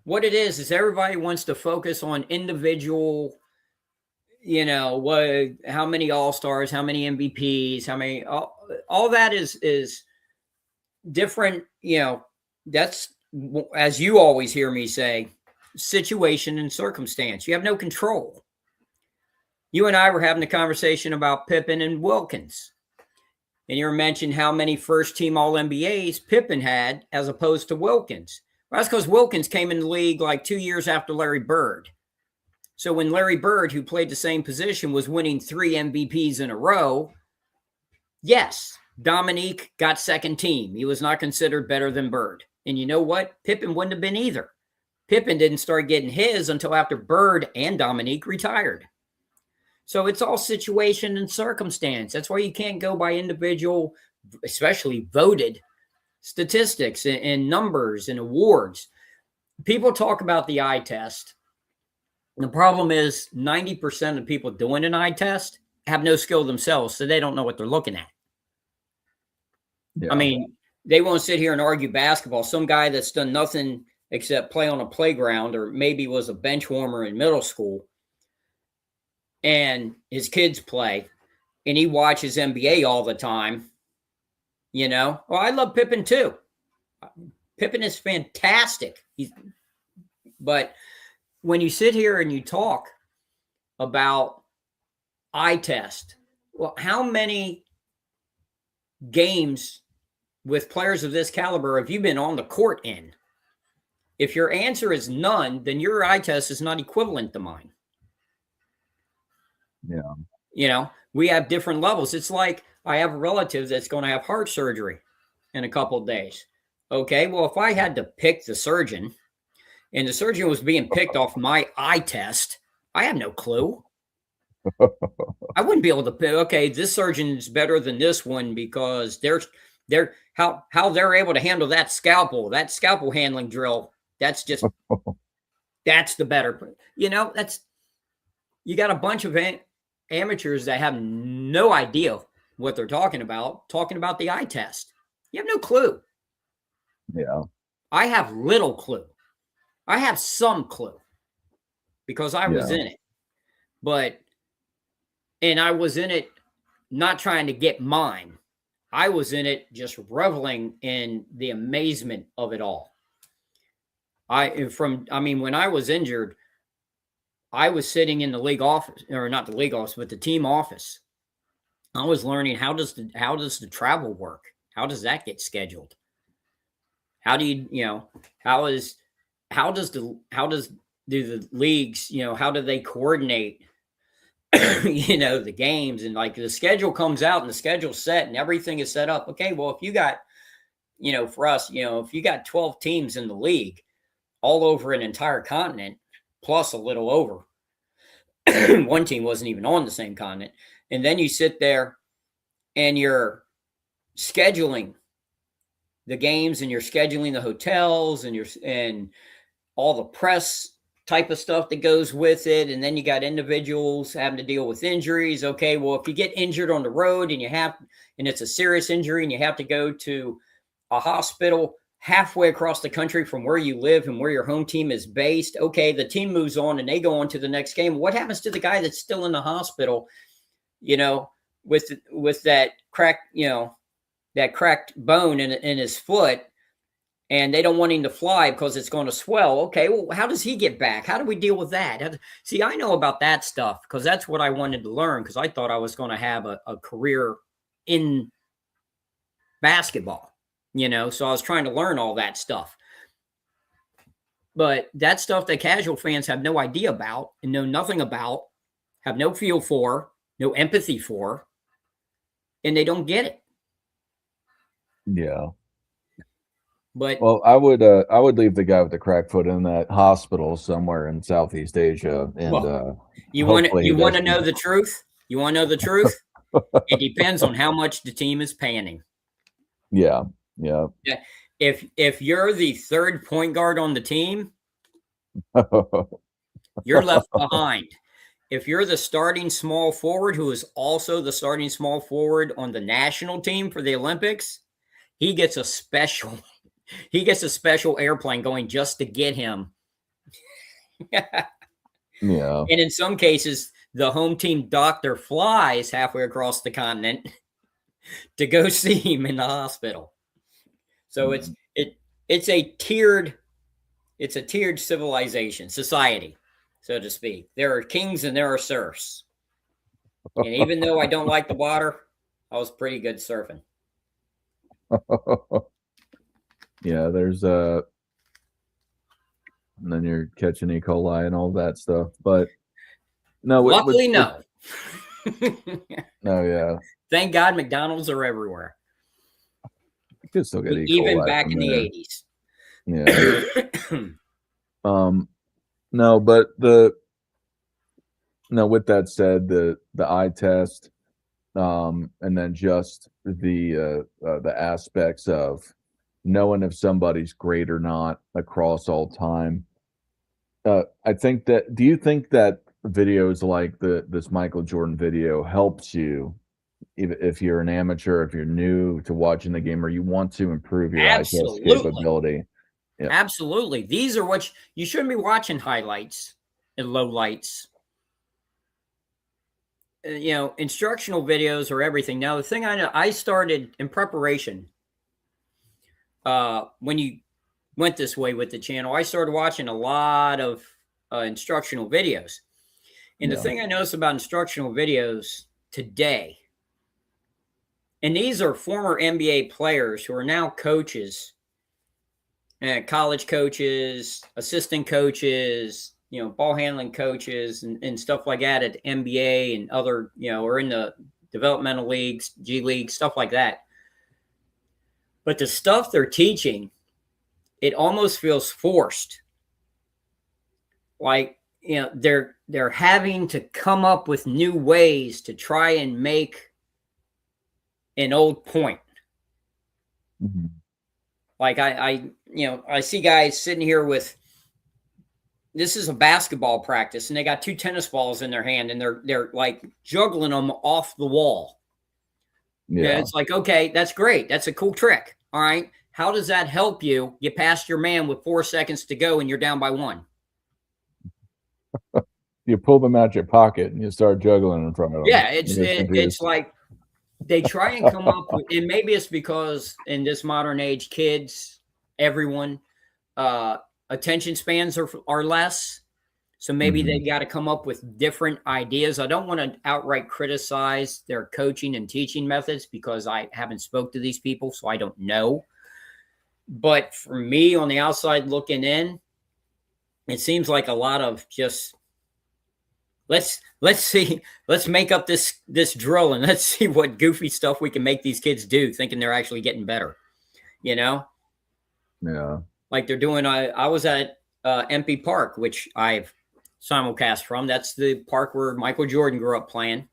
What it is everybody wants to focus on individual, you know, how many All-Stars, how many MVPs, how many, all that is different. You know, that's, as you always hear me say, situation and circumstance. You have no control. You and I were having a conversation about Pippen and Wilkins. And you mentioned how many first-team All-NBAs Pippen had as opposed to Wilkins. Well, that's because Wilkins came in the league like 2 years after Larry Bird. So when Larry Bird, who played the same position, was winning 3 MVPs in a row, yes, Dominique got second team. He was not considered better than Bird. And you know what? Pippen wouldn't have been either. Pippen didn't start getting his until after Bird and Dominique retired. So it's all situation and circumstance. That's why you can't go by individual, especially voted statistics and numbers and awards. People talk about the eye test. The problem is 90% of people doing an eye test have no skill themselves, so they don't know what they're looking at. Yeah. I mean, they won't sit here and argue basketball. Some guy that's done nothing except play on a playground or maybe was a bench warmer in middle school and his kids play and he watches NBA all the time, you know. Well, I love Pippen too. Pippen is fantastic. But when you sit here and you talk about eye test, well, how many games with players of this caliber have you been on the court in? If your answer is none, then your eye test is not equivalent to mine. Yeah. You know, we have different levels. It's like I have a relative that's going to have heart surgery in a couple of days. Okay, well, if I had to pick the surgeon and the surgeon was being picked off my eye test, I have no clue. I wouldn't be able to pick, okay, this surgeon's better than this one because they're how they're able to handle that scalpel handling drill. That's just that's the better. You know, that's you got a bunch of amateurs that have no idea what they're talking about the eye test. You have no clue. Yeah. I have little clue. I have some clue because I was in it. And I was in it not trying to get mine. I was in it just reveling in the amazement of it all. When I was injured, I was sitting in the league office, or not the league office, but the team office. I was learning how does the travel work? How does that get scheduled? How do do the leagues, how do they coordinate the games, and like the schedule comes out and the schedule's set and everything is set up. Okay, well, if you got, for us, if you got 12 teams in the league all over an entire continent, plus a little over, one team wasn't even on the same continent. And then you sit there and you're scheduling the games and you're scheduling the hotels and all the press type of stuff that goes with it. And then you got individuals having to deal with injuries. Okay, well, if you get injured on the road and it's a serious injury and you have to go to a hospital halfway across the country from where you live and where your home team is based. Okay, the team moves on and they go on to the next game. What happens to the guy that's still in the hospital, with that cracked bone in his foot, and they don't want him to fly because it's going to swell? Okay, well, how does he get back? How do we deal with that? See, I know about that stuff because that's what I wanted to learn, because I thought I was going to have a career in basketball. So I was trying to learn all that stuff. But that stuff that casual fans have no idea about and know nothing about, have no feel for, no empathy for, and they don't get it. Yeah. But well, I would leave the guy with the crack foot in that hospital somewhere in Southeast Asia. And you want to know the truth? You want to know the truth? It depends on how much the team is paying him. Yeah. Yeah. If you're the third point guard on the team, you're left behind. If you're the starting small forward, who is also the starting small forward on the national team for the Olympics, he gets a special airplane going just to get him. Yeah. And in some cases, the home team doctor flies halfway across the continent to go see him in the hospital. So it's a tiered society, so to speak. There are kings and there are serfs. And even though I don't like the water, I was pretty good surfing. Yeah, there's and then you're catching E. coli and all that stuff. But no, luckily, no. No, yeah. Thank God McDonald's are everywhere. You could still get E. coli even back in the 80s. Yeah. No, but with that said, the eye test, and then just the aspects of knowing if somebody's great or not across all time. I think that, do you think that videos like this Michael Jordan video helps you if you're an amateur, if you're new to watching the game, or you want to improve your eye test capability? Yeah. Absolutely. These are what you shouldn't be watching highlights and lowlights. Instructional videos are everything. Now, the thing I know, I started in preparation. When you went this way with the channel, I started watching a lot of instructional videos. And the thing I noticed about instructional videos today, and these are former NBA players who are now coaches, college coaches, assistant coaches, ball handling coaches and stuff like that at the NBA and other, or in the developmental leagues, G League, stuff like that. But the stuff they're teaching, it almost feels forced. Like, they're having to come up with new ways to try and make an old point. Mm-hmm. Like I see guys sitting here with, this is a basketball practice, and they got 2 tennis balls in their hand, and they're like juggling them off the wall. Yeah, it's like, okay, that's great. That's a cool trick. All right. How does that help you get past your man with 4 seconds to go and you're down by 1? You pull them out your pocket and you start juggling in front of them. Yeah, it's like they try and come up with, and maybe it's because in this modern age, kids, everyone, attention spans are less. So maybe they got to come up with different ideas. I don't want to outright criticize their coaching and teaching methods because I haven't spoke to these people, so I don't know. But for me, on the outside looking in, it seems like a lot of just let's make up this drill and let's see what goofy stuff we can make these kids do, thinking they're actually getting better. Yeah. Like they're doing. I was at MP Park, which I've simulcast from. That's the park where Michael Jordan grew up playing.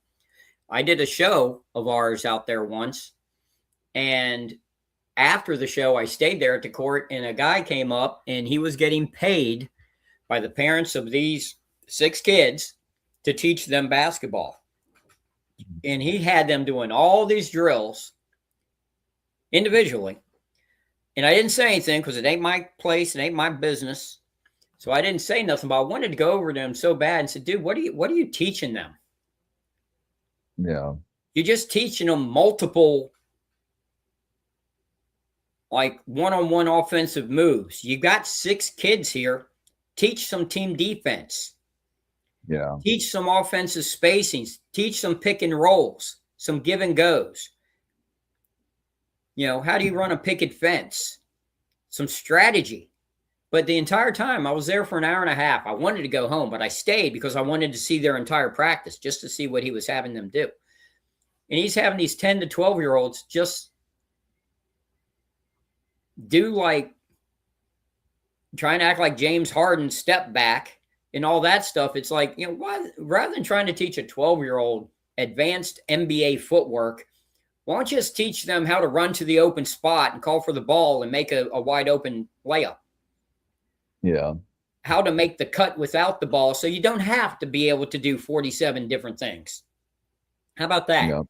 I did a show of ours out there once, and after the show, I stayed there at the court, and a guy came up, and he was getting paid by the parents of these 6 kids to teach them basketball. And he had them doing all these drills individually. And I didn't say anything because it ain't my place, it ain't my business. So I didn't say nothing, but I wanted to go over to him so bad and said, dude, what are you teaching them? Yeah. You're just teaching them multiple, like one-on-one offensive moves. You got 6 kids here. Teach some team defense. Yeah. Teach some offensive spacings. Teach some pick and rolls, some give and goes. How do you run a picket fence? Some strategy. But the entire time, I was there for an hour and a half. I wanted to go home, but I stayed because I wanted to see their entire practice just to see what he was having them do. And he's having these 10 to 12-year-olds just do like trying to act like James Harden step back and all that stuff. It's like, why, rather than trying to teach a 12-year-old advanced NBA footwork, why don't you just teach them how to run to the open spot and call for the ball and make a wide open layup? Yeah. How to make the cut without the ball so you don't have to be able to do 47 different things. How about that? Yeah.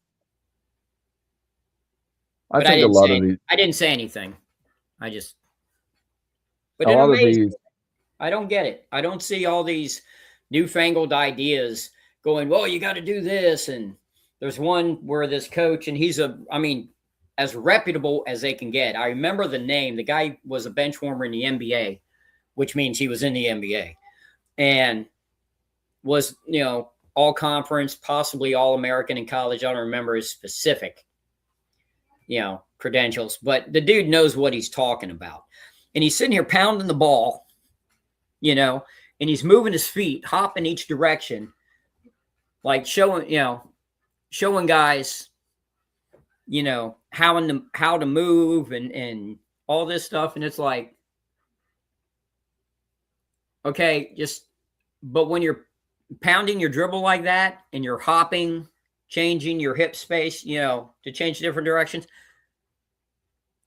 I think a lot of these. I didn't say anything. But a it lot of amazes me. these. I don't get it. I don't see all these newfangled ideas going, well, you got to do this. And there's one where this coach, and he's as reputable as they can get. I remember the name. The guy was a bench warmer in the NBA, which means he was in the NBA, and was, all conference, possibly all American in college. I don't remember his specific, credentials, but the dude knows what he's talking about. And he's sitting here pounding the ball, and he's moving his feet, hopping each direction, like showing guys, how to move and all this stuff. And it's like, okay, but when you're pounding your dribble like that and you're hopping, changing your hip space, to change different directions,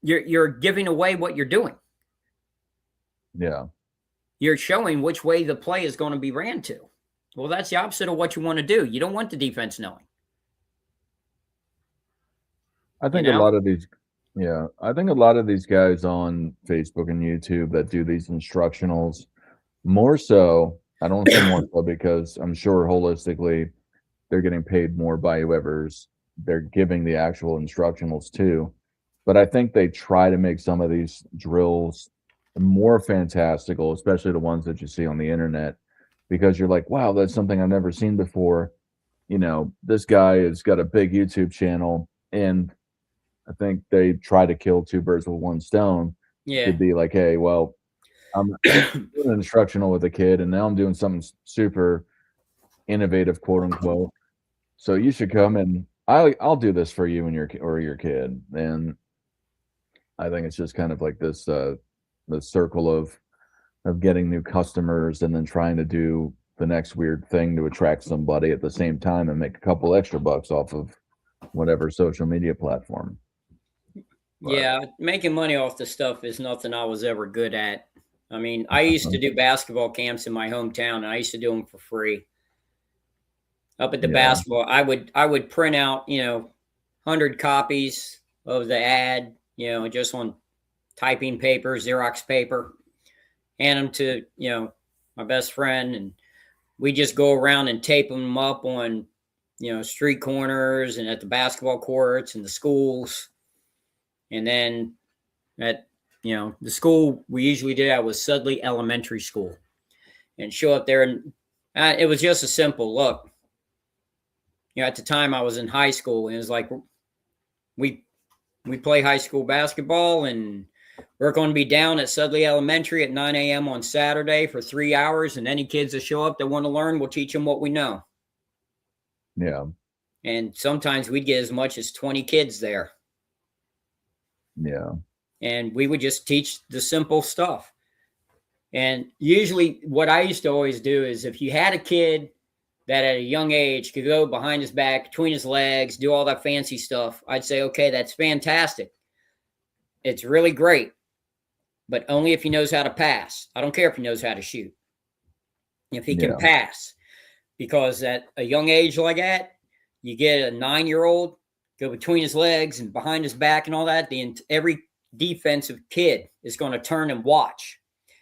you're giving away what you're doing. Yeah. You're showing which way the play is going to be ran to. Well, that's the opposite of what you want to do. You don't want the defense knowing. I think a lot of these guys on Facebook and YouTube that do these instructionals, more so, I don't say more so because I'm sure holistically they're getting paid more by whoever's they're giving the actual instructionals to. But I think they try to make some of these drills more fantastical, especially the ones that you see on the internet, because you're like, wow, that's something I've never seen before. This guy has got a big YouTube channel, and I think they try to kill 2 birds with 1 stone. Yeah. To be like, hey, well, I'm doing an instructional with a kid, and now I'm doing something super innovative, quote unquote. So you should come and I'll do this for you and your kid. And I think it's just kind of like this the circle of getting new customers and then trying to do the next weird thing to attract somebody at the same time and make a couple extra bucks off of whatever social media platform. But, Yeah, making money off the stuff is nothing I was ever good at. I mean, I used to do basketball camps in my hometown, and I used to do them for free. Up at the Yeah. basketball, I would print out, 100 copies of the ad, just on typing paper, Xerox paper, hand them to, my best friend, and we just go around and tape them up on, street corners and at the basketball courts and the schools. And then at, the school we usually did that was Sudley Elementary School, and show up there. And it was just a simple look. At the time I was in high school, and it was like, we play high school basketball, and we're going to be down at Sudley Elementary at 9 a.m. on Saturday for 3 hours. And any kids that show up that want to learn, we'll teach them what we know. Yeah. And sometimes we'd get as much as 20 kids there. Yeah. And we would just teach the simple stuff. And usually what I used to always do is, if you had a kid that at a young age could go behind his back, between his legs, do all that fancy stuff, I'd say, okay, that's fantastic. It's really great, but only if he knows how to pass. I don't care if he knows how to shoot. If he can pass, because at a young age like that, you get a 9-year-old go between his legs and behind his back and all that. Every defensive kid is going to turn and watch.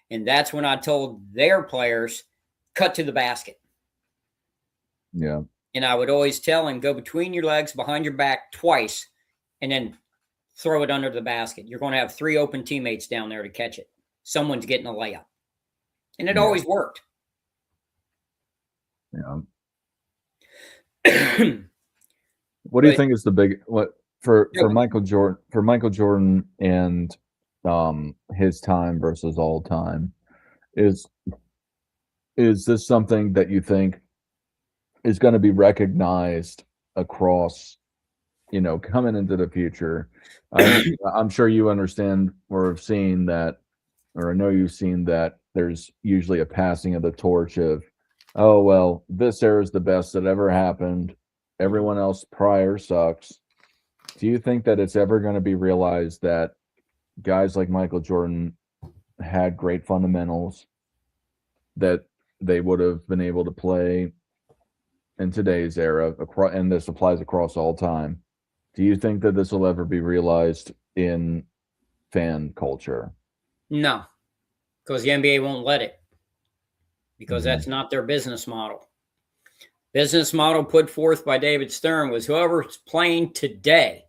And that's when I told their players, cut to the basket. Yeah. And I would always tell him, go between your legs, behind your back twice, and then throw it under the basket. You're going to have 3 open teammates down there to catch it. Someone's getting a layup. And it always worked. Yeah. What do you think is the big for Michael Jordan and his time versus all time? Is this something that you think is going to be recognized across, coming into the future? I'm sure you understand or have seen that, or I know you've seen that there's usually a passing of the torch of, oh, well, this era is the best that ever happened. Everyone else prior sucks. Do you think that it's ever going to be realized that guys like Michael Jordan had great fundamentals that they would have been able to play in today's era, and this applies across all time? Do you think that this will ever be realized in fan culture? No, because the NBA won't let it, because that's not their business model. Business model put forth by David Stern was, whoever's playing today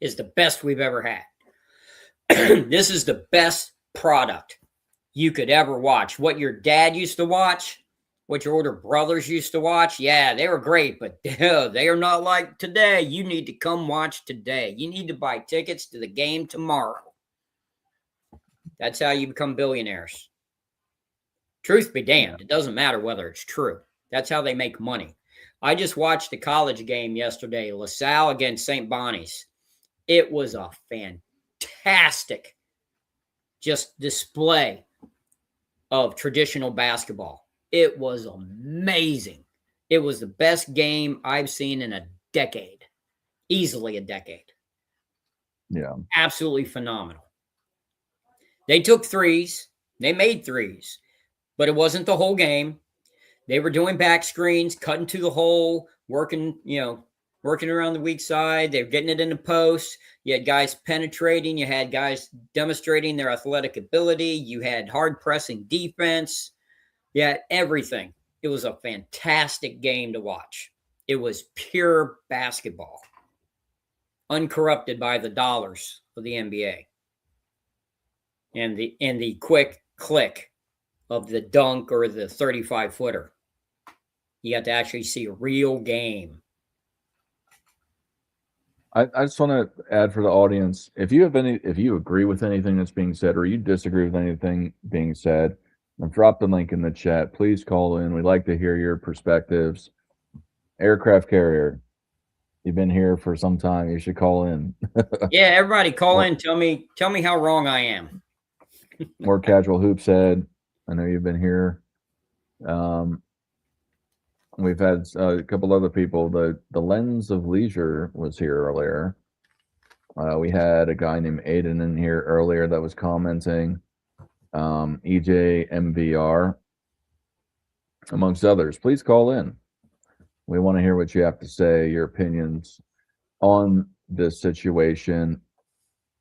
is the best we've ever had. This is the best product you could ever watch. What your dad used to watch, what your older brothers used to watch, yeah, they were great, but they are not like today. You need to come watch today. You need to buy tickets to the game tomorrow. That's how you become billionaires. Truth be damned, it doesn't matter whether it's true. That's how they make money. I just watched a college game yesterday, LaSalle against St. Bonnie's. It was a fantastic just display of traditional basketball. It was amazing. It was the best game I've seen in a decade. Easily a decade. Yeah. Absolutely phenomenal. They took threes. They made threes. But it wasn't the whole game. They were doing back screens, cutting to the hole, working around the weak side. They were getting it in the post. You had guys penetrating. You had guys demonstrating their athletic ability. You had hard pressing defense. You had everything. It was a fantastic game to watch. It was pure basketball, uncorrupted by the dollars of the NBA and the quick click of the dunk or the 35-footer. You got to actually see a real game. I just want to add for the audience, if you agree with anything that's being said or you disagree with anything being said, I've dropped the link in the chat. Please call in. We'd like to hear your perspectives. Aircraft carrier, you've been here for some time. You should call in. Yeah, everybody call in. Tell me how wrong I am. More casual hoops head. I know you've been here. We've had a couple other people. The Lens of Leisure was here earlier. We had a guy named Aiden in here earlier that was commenting. EJ MVR, amongst others. Please call in. We want to hear what you have to say, your opinions on this situation.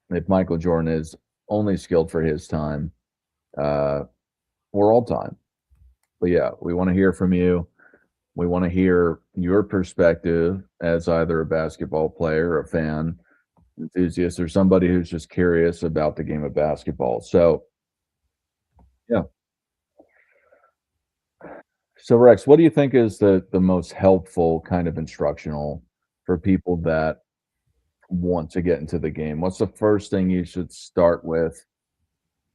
If Michael Jordan is only skilled for his time, or all time. But yeah, we want to hear from you. We want to hear your perspective as either a basketball player, a fan, enthusiast, or somebody who's just curious about the game of basketball. So, yeah. So, Rex, what do you think is the most helpful kind of instructional for people that want to get into the game? What's the first thing you should start with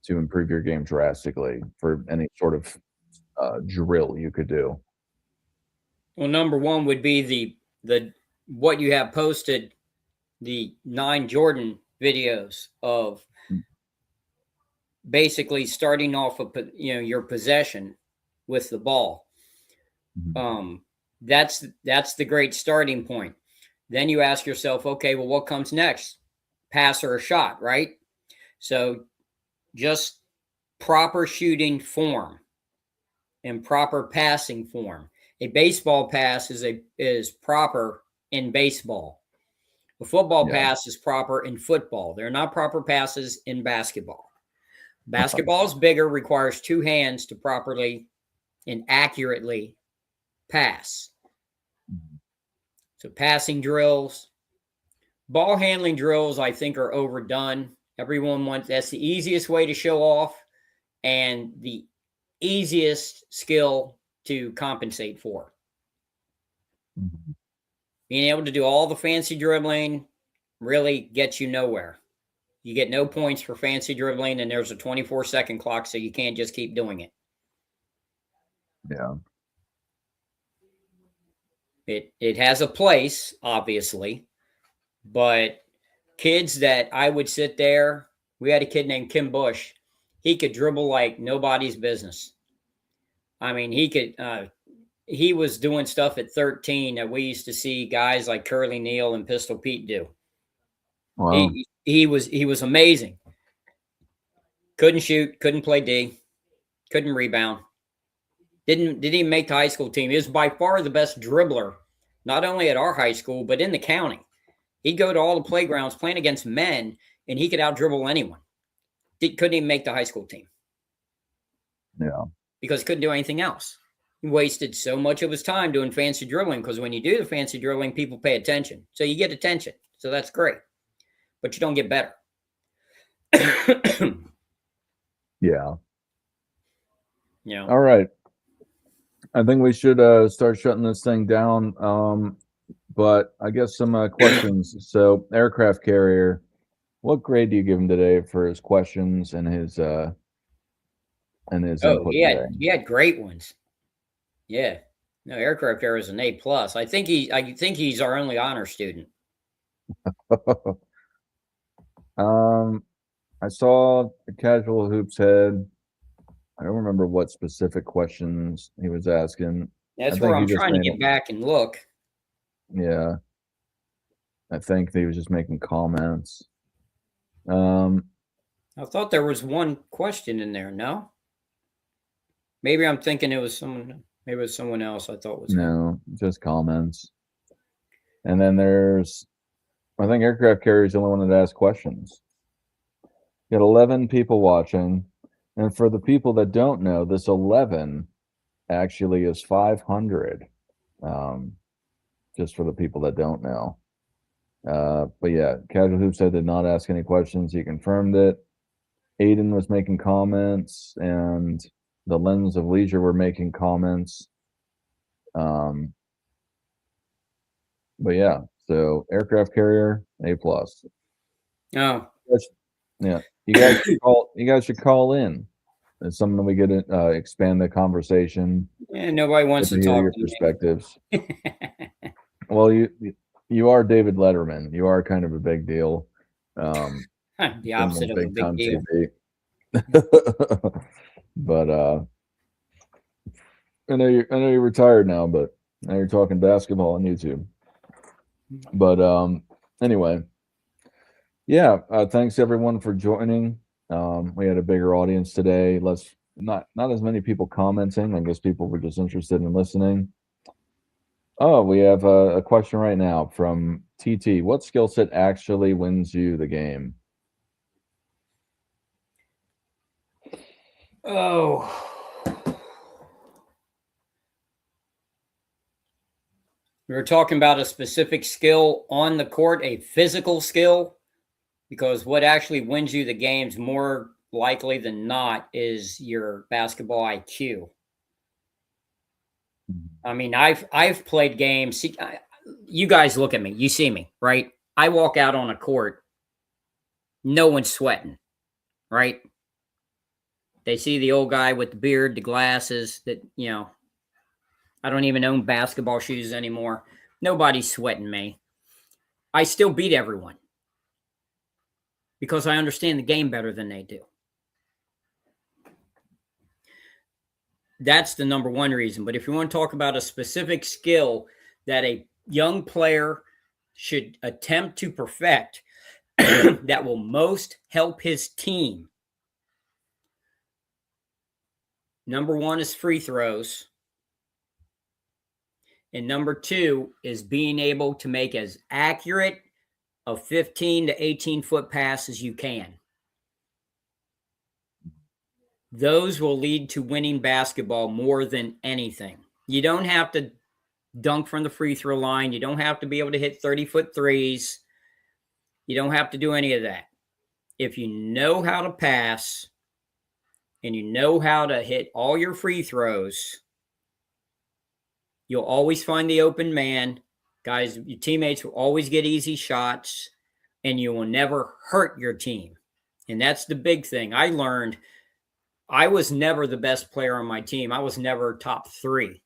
to improve your game drastically for any sort of drill you could do? Well, number one would be the what you have posted, the 9 Jordan videos of basically starting off your possession with the ball. That's the great starting point. Then you ask yourself, okay, well, what comes next? Pass or a shot, right? So just proper shooting form and proper passing form. A baseball pass is proper in baseball. A football pass is proper in football. They're not proper passes in basketball. Basketball is bigger, requires 2 hands to properly and accurately pass. So passing drills, ball handling drills, I think are overdone. Everyone wants, that's the easiest way to show off and the easiest skill to compensate for. Being able to do all the fancy dribbling really gets you nowhere. You get no points for fancy dribbling, and there's a 24-second clock, so you can't just keep doing it. Yeah. It has a place, obviously, but kids that I would sit there, we had a kid named Kim Bush. He could dribble like nobody's business. I mean, he was doing stuff at 13 that we used to see guys like Curly Neal and Pistol Pete do. Wow. He was amazing. Couldn't shoot, couldn't play D, couldn't rebound. Didn't even make the high school team. He was by far the best dribbler, not only at our high school, but in the county. He'd go to all the playgrounds playing against men, and he could out-dribble anyone. Couldn't even make the high school team. Yeah. Because he couldn't do anything else. He wasted so much of his time doing fancy dribbling, because when you do the fancy dribbling, people pay attention. So you get attention. So that's great. But you don't get better. Yeah. Yeah. All right. I think we should start shutting this thing down. But I guess some questions. So, aircraft carrier, what grade do you give him today for his questions and his input today? He had great ones. Yeah. No, aircraft carrier is an A+. I think he's our only honor student. I saw a casual hoops head. I don't remember what specific questions he was asking. That's where I'm trying to get back and look. Yeah. I think he was just making comments. I thought there was one question in there. No? Maybe I'm thinking it was someone. Maybe it was someone else I thought was. No, just comments. And then I think aircraft carrier is the only one that asked questions. You got 11 people watching. And for the people that don't know, this 11 actually is 500. Just for the people that don't know. But yeah, Casual Hoop said did not ask any questions. He confirmed it. Aiden was making comments, and the Lens of Leisure were making comments. But yeah, So aircraft carrier, A+. Oh, Yeah, you guys should call. You guys should call in. It's something we get to expand the conversation. yeah, nobody wants Get to to hear talk your to me. perspectives. Well, you are David Letterman. You are kind of a big deal. The Been opposite on of a big deal. TV. But I know you're retired now, but now you're talking basketball on YouTube. But anyway, yeah. Thanks everyone for joining. We had a bigger audience today. Not as many people commenting. I guess people were just interested in listening. Oh, we have a question right now from TT. What skill set actually wins you the game? Oh. We were talking about a specific skill on the court, a physical skill, because what actually wins you the games more likely than not is your basketball IQ. I mean, I've played games. See, you guys look at me. You see me, right? I walk out on a court. No one's sweating, right? They see the old guy with the beard, the glasses that, I don't even own basketball shoes anymore. Nobody's sweating me. I still beat everyone because I understand the game better than they do. That's the number one reason. But if you want to talk about a specific skill that a young player should attempt to perfect that will most help his team, number one is free throws. And number two is being able to make as accurate a 15 to 18 foot pass as you can. Those will lead to winning basketball more than anything. You don't have to dunk from the free throw line. You don't have to be able to hit 30-foot threes. You don't have to do any of that. If you know how to pass and you know how to hit all your free throws, you'll always find the open man. Guys, your teammates will always get easy shots, and you will never hurt your team. And that's the big thing. I learned I was never the best player on my team. I was never top 3.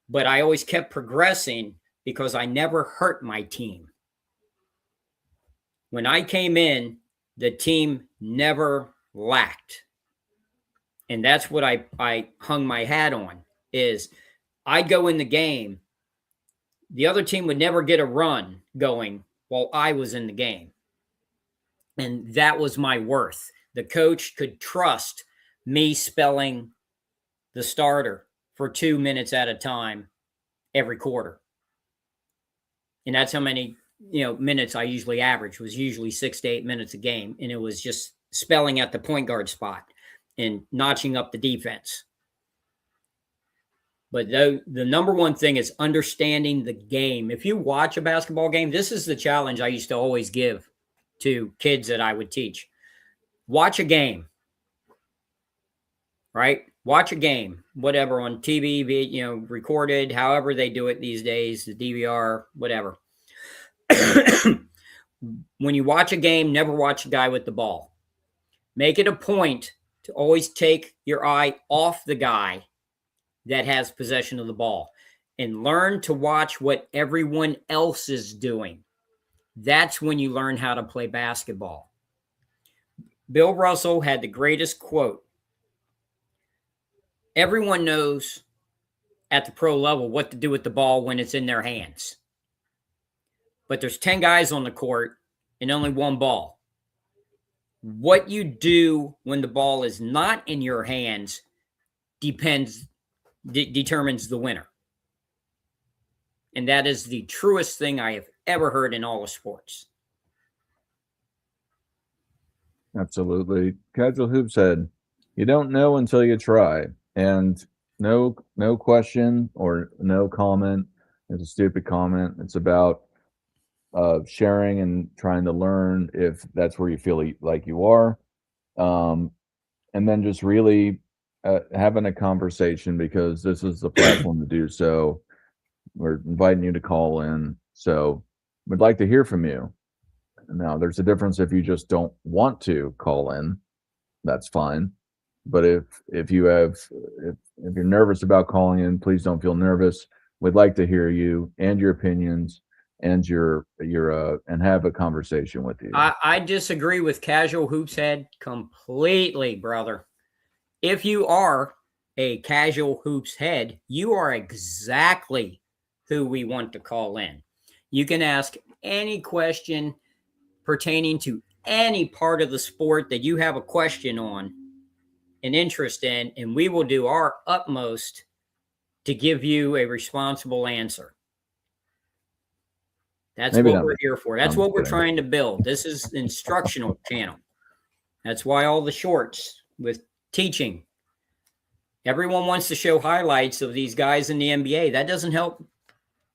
But I always kept progressing because I never hurt my team. When I came in, the team never lacked. And that's what I hung my hat on, is I'd go in the game. The other team would never get a run going while I was in the game. And that was my worth. The coach could trust me spelling the starter for 2 minutes at a time every quarter. And that's how many, minutes I usually average, was usually 6 to 8 minutes a game. And it was just spelling at the point guard spot and notching up the defense. But the number one thing is understanding the game. If you watch a basketball game, this is the challenge I used to always give to kids that I would teach. Watch a game, right? Watch a game, whatever, on TV, recorded, however they do it these days, the DVR, whatever. When you watch a game, never watch a guy with the ball. Make it a point to always take your eye off the guy that has possession of the ball and learn to watch what everyone else is doing. That's when you learn how to play basketball. Bill Russell had the greatest quote. Everyone knows at the pro level what to do with the ball when it's in their hands. But there's 10 guys on the court and only one ball. What you do when the ball is not in your hands determines the winner. And that is the truest thing I have ever heard in all of sports. Absolutely. Casual Hoop said, you don't know until you try. And no question or no comment is a stupid comment. It's about sharing and trying to learn if that's where you feel like you are. And then just really having a conversation, because this is the platform to do so. We're inviting you to call in. So we'd like to hear from you. Now, there's a difference if you just don't want to call in. That's fine. But if you're nervous about calling in, please don't feel nervous. We'd like to hear you and your opinions and and have a conversation with you. I disagree with Casual Hoops Head completely, brother. If you are a Casual Hoops Head, you are exactly who we want to call in. You can ask any question pertaining to any part of the sport that you have a question on, an interest in, and we will do our utmost to give you a responsible answer. That's Maybe what not. we're here for. That's I'm what we're kidding. trying to build. This is the instructional channel. That's why all the shorts with teaching. Everyone wants to show highlights of these guys in the NBA. That doesn't help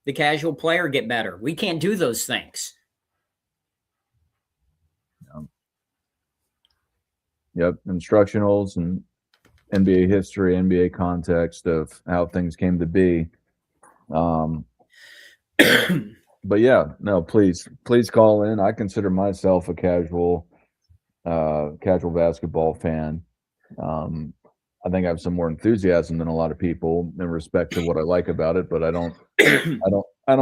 the casual player get better. We can't do those things. Yep, instructionals and NBA history, NBA context of how things came to be. But yeah, no, please call in. I consider myself a casual basketball fan. I think I have some more enthusiasm than a lot of people in respect to what I like about it, but I don't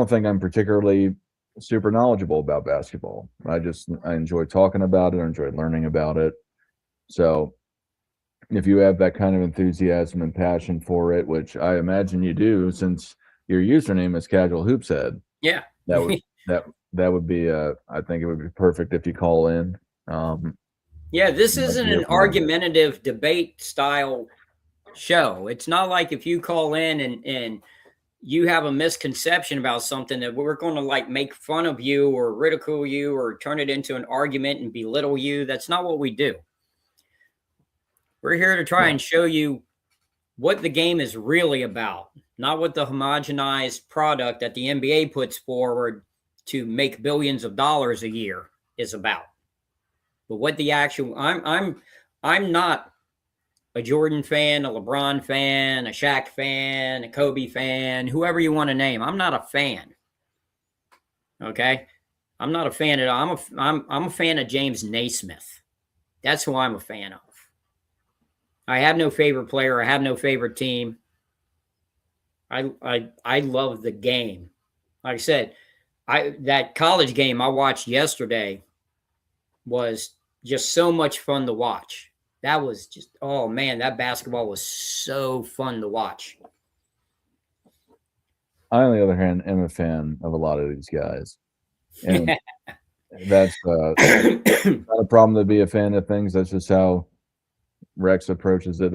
think I'm particularly super knowledgeable about basketball. I enjoy talking about it. I enjoy learning about it. So if you have that kind of enthusiasm and passion for it, which I imagine you do, since your username is Casual Hoops Head, Yeah. that would be I think it would be perfect if you call in. Yeah, this Might isn't be an a problem. argumentative debate style show. It's not like if you call in and you have a misconception about something that we're going to like make fun of you or ridicule you or turn it into an argument and belittle you. That's not what we do. We're here to try and show you what the game is really about, not what the homogenized product that the NBA puts forward to make billions of dollars a year is about. But what the actual I'm not a Jordan fan, a LeBron fan, a Shaq fan, a Kobe fan, whoever you want to name. I'm not a fan. Okay? I'm not a fan at all. I'm a fan of James Naismith. That's who I'm a fan of. I have no favorite player. I have no favorite team. I love the game. Like I said, that college game I watched yesterday was just so much fun to watch. That was just, oh man, that basketball was so fun to watch. I, on the other hand, am a fan of a lot of these guys, and that's not a problem to be a fan of things. That's just how Rex approaches it.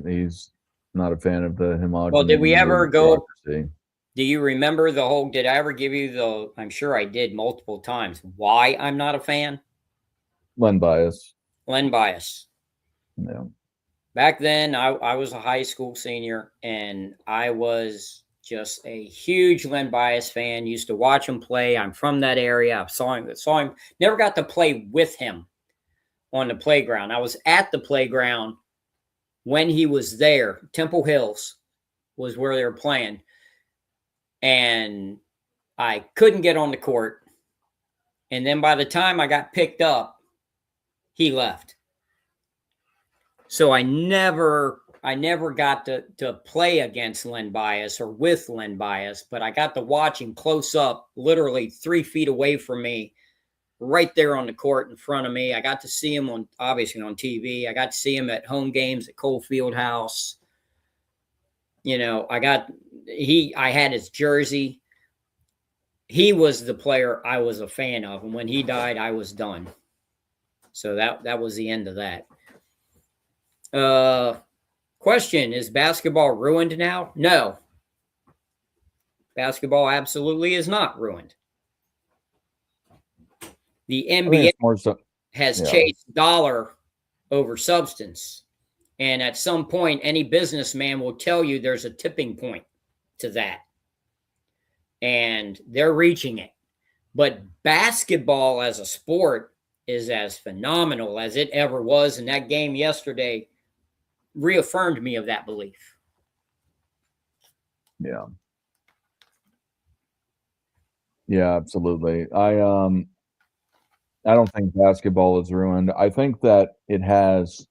He's not a fan of the homogeneity. Well, did we ever go? Do you remember the whole? Did I ever give you I'm sure I did multiple times. Why I'm not a fan? Len bias. Yeah. Back then, I was a high school senior, and I was just a huge Len Bias fan. Used to watch him play. I'm from that area. I saw him. Never got to play with him on the playground. I was at the playground when he was there. Temple Hills was where they were playing, and I couldn't get on the court. And then by the time I got picked up, he left. So I never got to play against Len Bias or with Len Bias, but I got to watch him close up, literally 3 feet away from me, right there on the court in front of me. I got to see him obviously on TV. I got to see him at home games at Cole Fieldhouse. You know, I had his jersey. He was the player I was a fan of, and when he died, I was done. So that was the end of that. Question, is basketball ruined now? No. Basketball absolutely is not ruined. The NBA has chased dollar over substance. And at some point, any businessman will tell you there's a tipping point to that. And they're reaching it. But basketball as a sport is as phenomenal as it ever was. And that game yesterday reaffirmed me of that belief. Yeah. Yeah, absolutely. I don't think basketball is ruined. I think that it has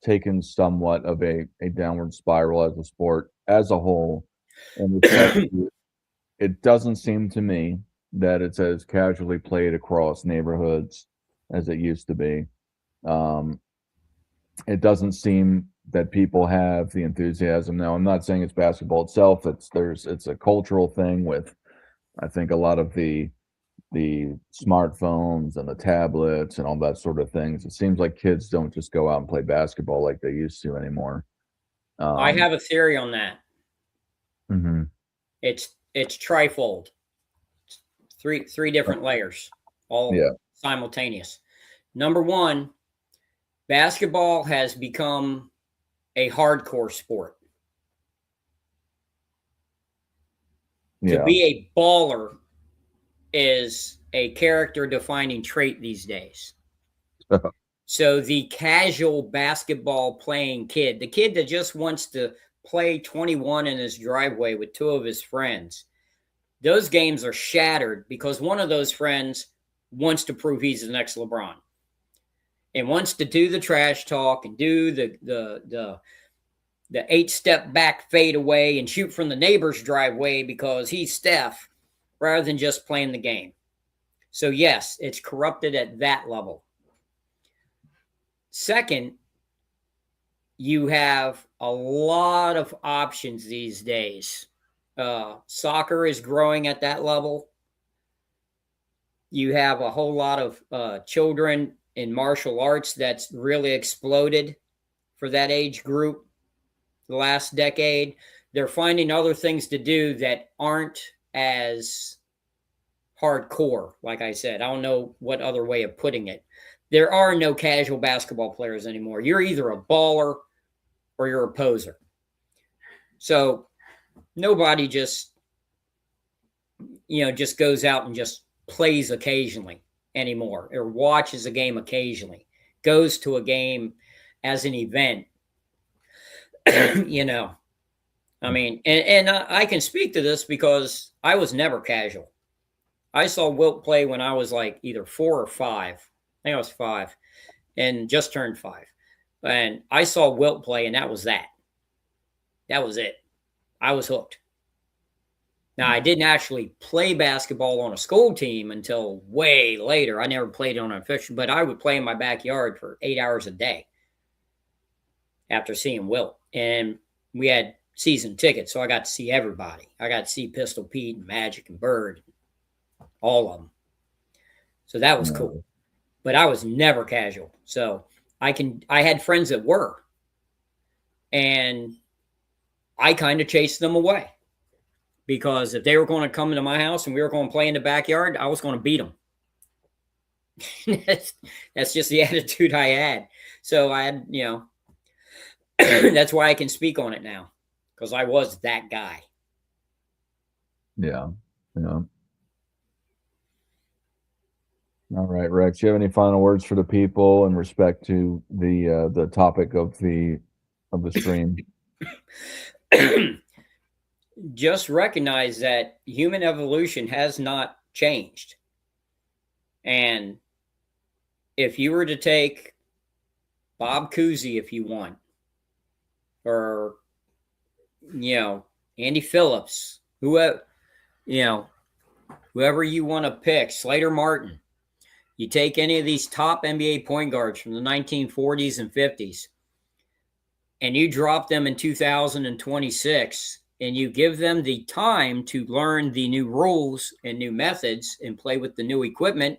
taken somewhat of a downward spiral as a sport as a whole. And especially, it doesn't seem to me that it's as casually played across neighborhoods as it used to be. Um, it doesn't seem that people have the enthusiasm now. I'm not saying it's basketball itself. It's a cultural thing with, I think, a lot of the smartphones and the tablets and all that sort of things. It seems like kids don't just go out and play basketball like they used to anymore. I have a theory on that. Mhm. It's trifold. Three different layers, all Yeah. simultaneous. Number one, basketball has become a hardcore sport. To Yeah. be a baller is a character defining trait these days. So the casual basketball playing kid, the kid that just wants to play 21 in his driveway with two of his friends, those games are shattered because one of those friends wants to prove he's the next LeBron and wants to do the trash talk and do the 8-step back fade away and shoot from the neighbor's driveway because he's Steph rather than just playing the game. So yes, it's corrupted at that level. Second, you have a lot of options these days. Soccer is growing at that level. You have a whole lot of children in martial arts that's really exploded for that age group the last decade. They're finding other things to do that aren't as hardcore. Like I said, I don't know what other way of putting it. There are no casual basketball players anymore. You're either a baller or you're a poser. So nobody just goes out and just plays occasionally anymore or watches a game occasionally, goes to a game as an event. I mean, and I can speak to this because I was never casual. I saw Wilt play when I was like either 4 or 5. I think I was 5 and just turned 5. And I saw Wilt play, and that was that. That was it. I was hooked. Now, I didn't actually play basketball on a school team until way later. I never played on an official, but I would play in my backyard for 8 hours a day after seeing Wilt. And we had season tickets, so I got to see everybody. I got to see Pistol Pete and Magic and Bird, all of them. So that was cool. But I was never casual. So I had friends that were. And I kind of chased them away. Because if they were going to come into my house and we were going to play in the backyard, I was going to beat them. That's just the attitude I had. So I had, that's why I can speak on it now. Because I was that guy. Yeah. Yeah. All right, Rex, you have any final words for the people in respect to the topic of the stream? Just recognize that human evolution has not changed. And if you were to take Bob Cousy, if you want, or, Andy Phillips, whoever you want to pick, Slater Martin, you take any of these top NBA point guards from the 1940s and 50s, and you drop them in 2026, and you give them the time to learn the new rules and new methods and play with the new equipment,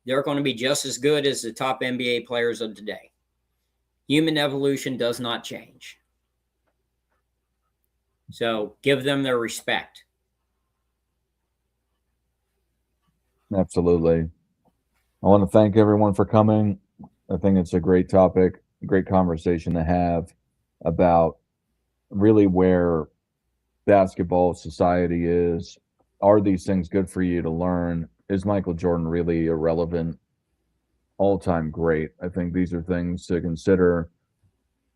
they're going to be just as good as the top NBA players of today. Human evolution does not change. So give them their respect. Absolutely. I want to thank everyone for coming. I think it's a great topic, a great conversation to have about really where basketball society is. Are these things good for you to learn? Is Michael Jordan really a relevant all-time great? I think these are things to consider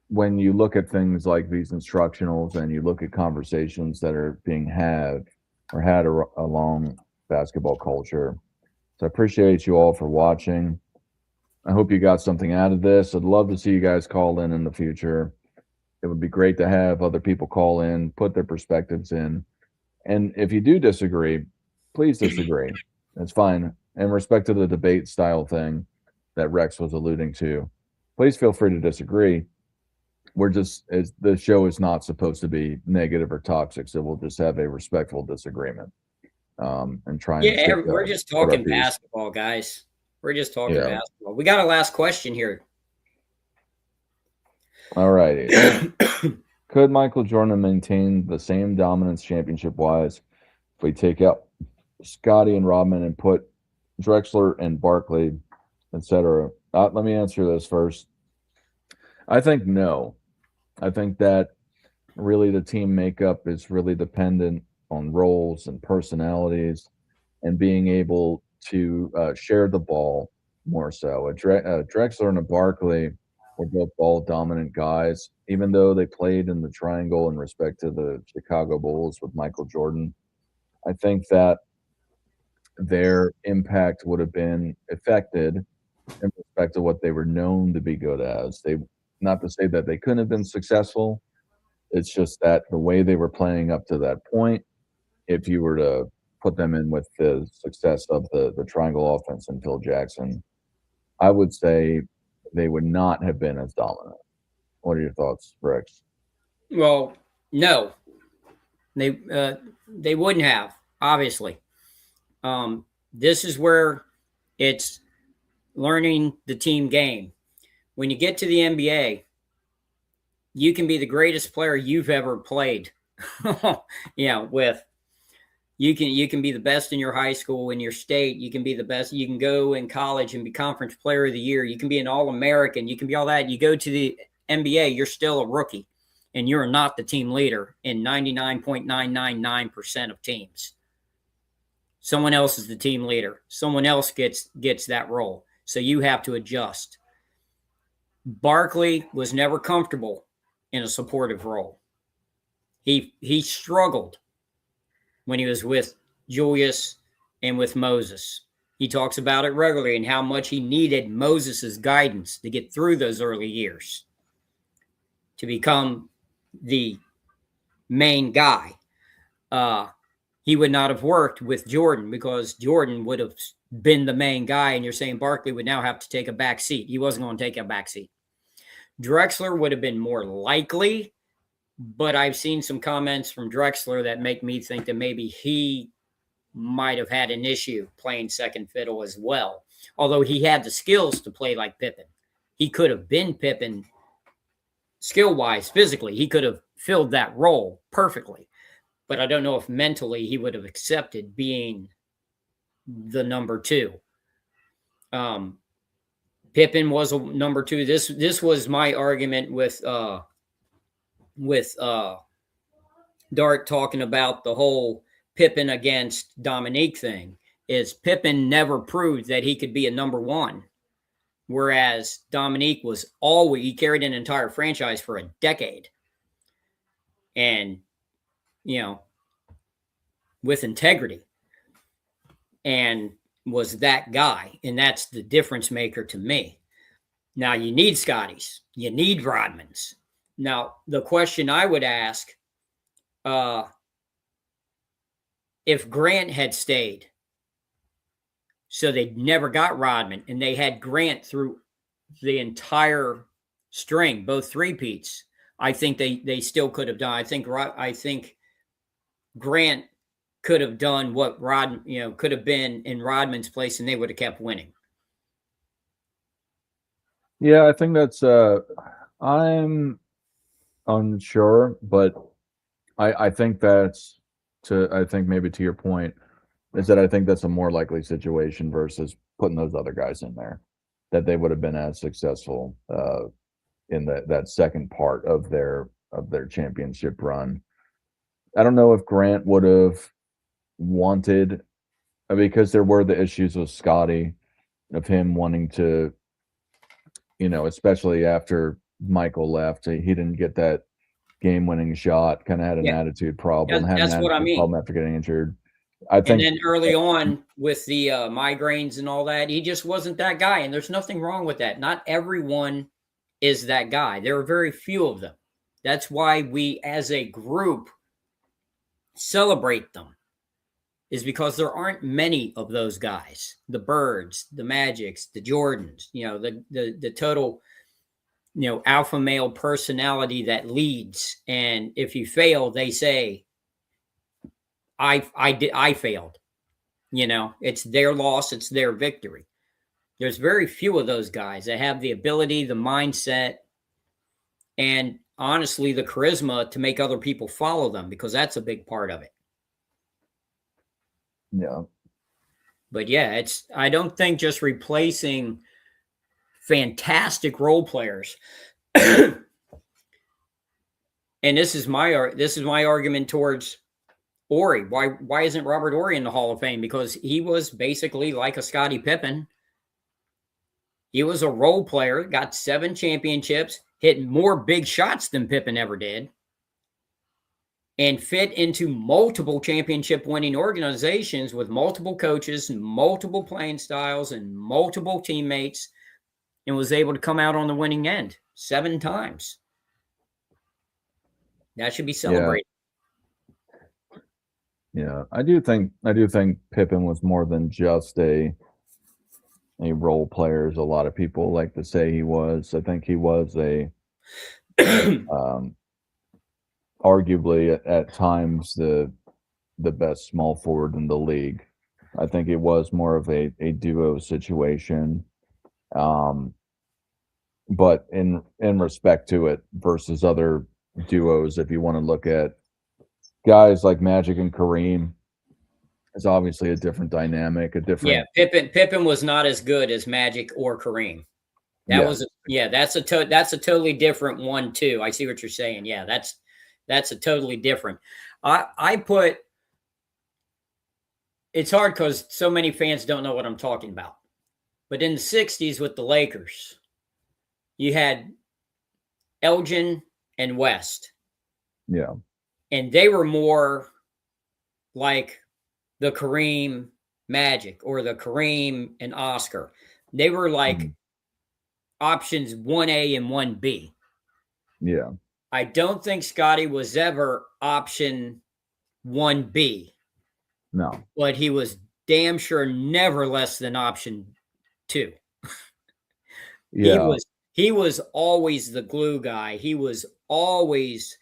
when you look at things like these instructionals and you look at conversations that are being had along basketball culture. So I appreciate you all for watching. I hope you got something out of this. I'd love to see you guys call in the future. It would be great to have other people call in, put their perspectives in. And if you do disagree, please disagree. It's fine. In respect to the debate style thing that Rex was alluding to, please feel free to disagree. The show is not supposed to be negative or toxic, so we'll just have a respectful disagreement. And try and Yeah, stick we're just to our talking piece. basketball, guys. We're just talking Yeah. basketball. We got a last question here. All righty. Could Michael Jordan maintain the same dominance championship-wise if we take out Scotty and Rodman and put Drexler and Barkley, etc.? Let me answer this first. I think no. I think that really the team makeup is really dependent on roles and personalities and being able to share the ball more so. Drexler and a Barkley were both ball dominant guys, even though they played in the triangle in respect to the Chicago Bulls with Michael Jordan. I think that their impact would have been affected in respect to what they were known to be good as. Not to say that they couldn't have been successful. It's just that the way they were playing up to that point, if you were to put them in with the success of the triangle offense and Phil Jackson, I would say they would not have been as dominant. What are your thoughts, Rex? Well, no, they wouldn't have, obviously. This is where it's learning the team game. When you get to the NBA, you can be the greatest player you've ever played. With you can be the best in your high school, in your state. You can be the best. You can go in college and be conference player of the year. You can be an All-American. You can be all that. You go to the NBA, you're still a rookie, and you're not the team leader in 99.999% of teams. Someone else is the team leader. Someone else gets that role. So you have to adjust. Barkley was never comfortable in a supportive role. He struggled when he was with Julius and with Moses. He talks about it regularly and how much he needed Moses's guidance to get through those early years to become the main guy. He would not have worked with Jordan because Jordan would have been the main guy, and you're saying Barkley would now have to take a back seat. He wasn't going to take a back seat. Drexler would have been more likely, but I've seen some comments from Drexler that make me think that maybe he might have had an issue playing second fiddle as well. Although he had the skills to play like Pippen. He could have been Pippen skill-wise, physically. He could have filled that role perfectly. But I don't know if mentally he would have accepted being the number two. Pippen was a number two. This was my argument with Dart talking about the whole Pippen against Dominique thing. Is Pippen never proved that he could be a number one, whereas Dominique was always, he carried an entire franchise for a decade. And with integrity, and was that guy. And that's the difference maker to me. Now, you need Scotties. You need Rodmans. Now, the question I would ask, if Grant had stayed, so they never got Rodman, and they had Grant through the entire string, both three-peats, I think they still could have done. I think Grant could have done what could have been in Rodman's place, and they would have kept winning. Yeah, I think that's I'm unsure, but I think maybe to your point is that I think that's a more likely situation versus putting those other guys in there, that they would have been as successful in that second part of their championship run. I don't know if Grant would have wanted, because there were the issues with Scotty, of him wanting to, especially after Michael left, he didn't get that game-winning shot, kind of had an attitude problem, had an attitude problem after getting injured. I And think then early on with the migraines and all that, he just wasn't that guy. And there's nothing wrong with that. Not everyone is that guy. There are very few of them. That's why we, as a group, celebrate them, is because there aren't many of those guys. The Birds, the Magics, the Jordans, the total, alpha male personality that leads. And if you fail, they say, I failed. It's their loss, it's their victory. There's very few of those guys that have the ability, the mindset, and honestly, the charisma to make other people follow them, because that's a big part of it. Yeah. But yeah, I don't think just replacing fantastic role players. And this is my argument towards Ori. Why isn't Robert Ori in the Hall of Fame? Because he was basically like a Scottie Pippen. He was a role player, got 7 championships, hit more big shots than Pippen ever did, and fit into multiple championship winning organizations with multiple coaches and multiple playing styles and multiple teammates, and was able to come out on the winning end 7 times. That should be celebrated. Yeah, I do think Pippen was more than just a role player, as a lot of people like to say he was. I think he was a arguably at times the best small forward in the league. I think it was more of a duo situation. But in respect to it versus other duos, if you want to look at guys like Magic and Kareem, it's obviously a different dynamic, a different. Yeah, Pippen was not as good as Magic or Kareem. That's a totally different one too. I see what you're saying. Yeah, that's a totally different. It's hard because so many fans don't know what I'm talking about. But in the 60s with the Lakers, you had Elgin and West. Yeah. And they were more like the Kareem Magic or the Kareem and Oscar. They were like options 1A and 1B. Yeah. I don't think Scottie was ever option 1B. No. But he was damn sure never less than option 2. Yeah. He was always the glue guy. He was always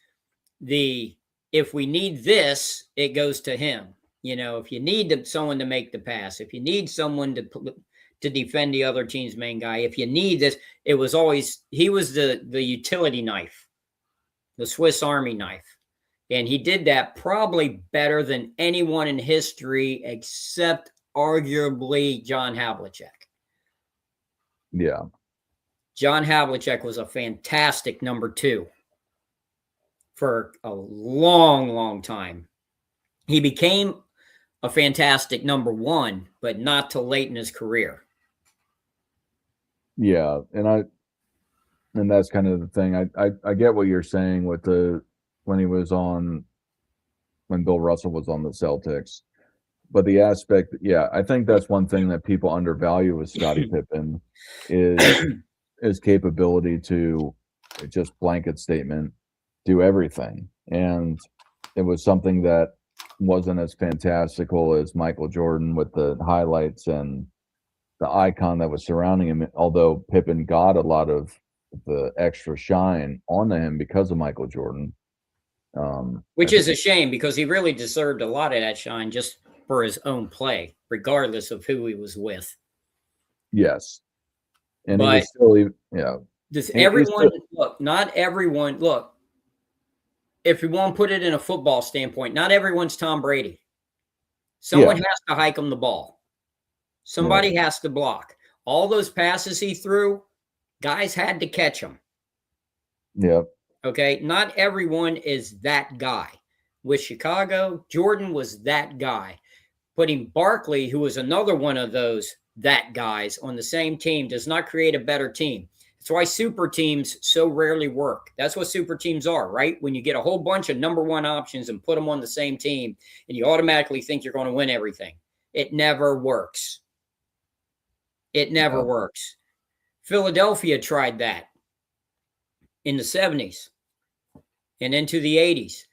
if we need this, it goes to him. If you need someone to make the pass, if you need someone to defend the other team's main guy, if you need this, he was the utility knife, the Swiss Army knife. And he did that probably better than anyone in history, except arguably John Havlicek. Yeah. John Havlicek was a fantastic number 2 for a long, long time. He became a fantastic number 1, but not till late in his career. Yeah, and that's kind of the thing. I get what you're saying with when Bill Russell was on the Celtics, but the aspect, I think that's one thing that people undervalue with Scottie Pippen is his capability to just blanket statement do everything, and it was something that wasn't as fantastical as Michael Jordan with the highlights and the icon that was surrounding him, although Pippen got a lot of the extra shine onto him because of Michael Jordan. Which is a shame, because he really deserved a lot of that shine just for his own play, regardless of who he was with. Yes. And but he was still, does everyone look, not everyone, look, if you want to put it in a football standpoint, not everyone's Tom Brady. Someone has to hike him the ball. Somebody has to block. All those passes he threw, guys had to catch them. Yep. Okay, not everyone is that guy. With Chicago, Jordan was that guy. Putting Barkley, who was another one of those that guys, on the same team does not create a better team. That's why super teams so rarely work. That's what super teams are, right? When you get a whole bunch of number one options and put them on the same team, and you automatically think you're going to win everything. It never works. It never works. Philadelphia tried that in the 70s and into the 80s.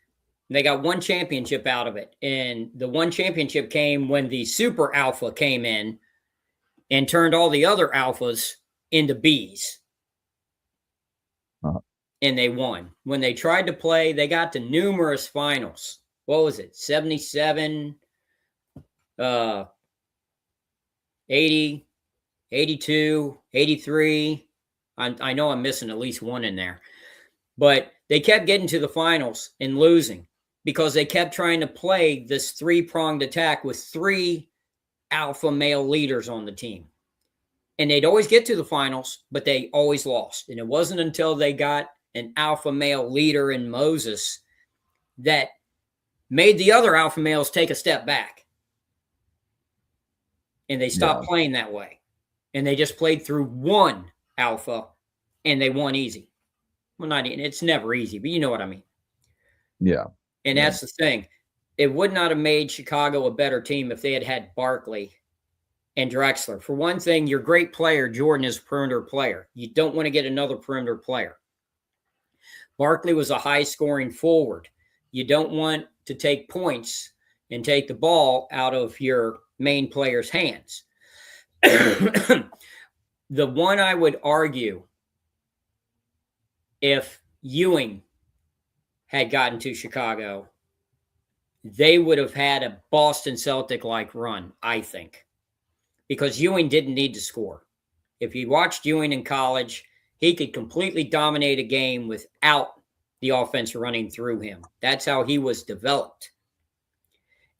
They got one championship out of it. And the one championship came when the super alpha came in and turned all the other alphas into Bs. And they won. When they tried to play, they got to numerous finals. What was it? 77, 80, 82, 83. I know I'm missing at least one in there. But they kept getting to the finals and losing because they kept trying to play this three-pronged attack with three alpha male leaders on the team. And they'd always get to the finals, but they always lost. And it wasn't until they got an alpha male leader in Moses that made the other alpha males take a step back. And they stopped playing that way. And they just played through one alpha, and they won easy. Well, it's never easy, but you know what I mean. Yeah. And that's the thing. It would not have made Chicago a better team if they had had Barkley and Drexler. For one thing, your great player, Jordan, is a perimeter player. You don't want to get another perimeter player. Barkley was a high-scoring forward. You don't want to take points and take the ball out of your main player's hands. The one I would argue, if Ewing had gotten to Chicago, they would have had a Boston Celtic-like run, I think, because Ewing didn't need to score. If you watched Ewing in college, he could completely dominate a game without the offense running through him. That's how he was developed.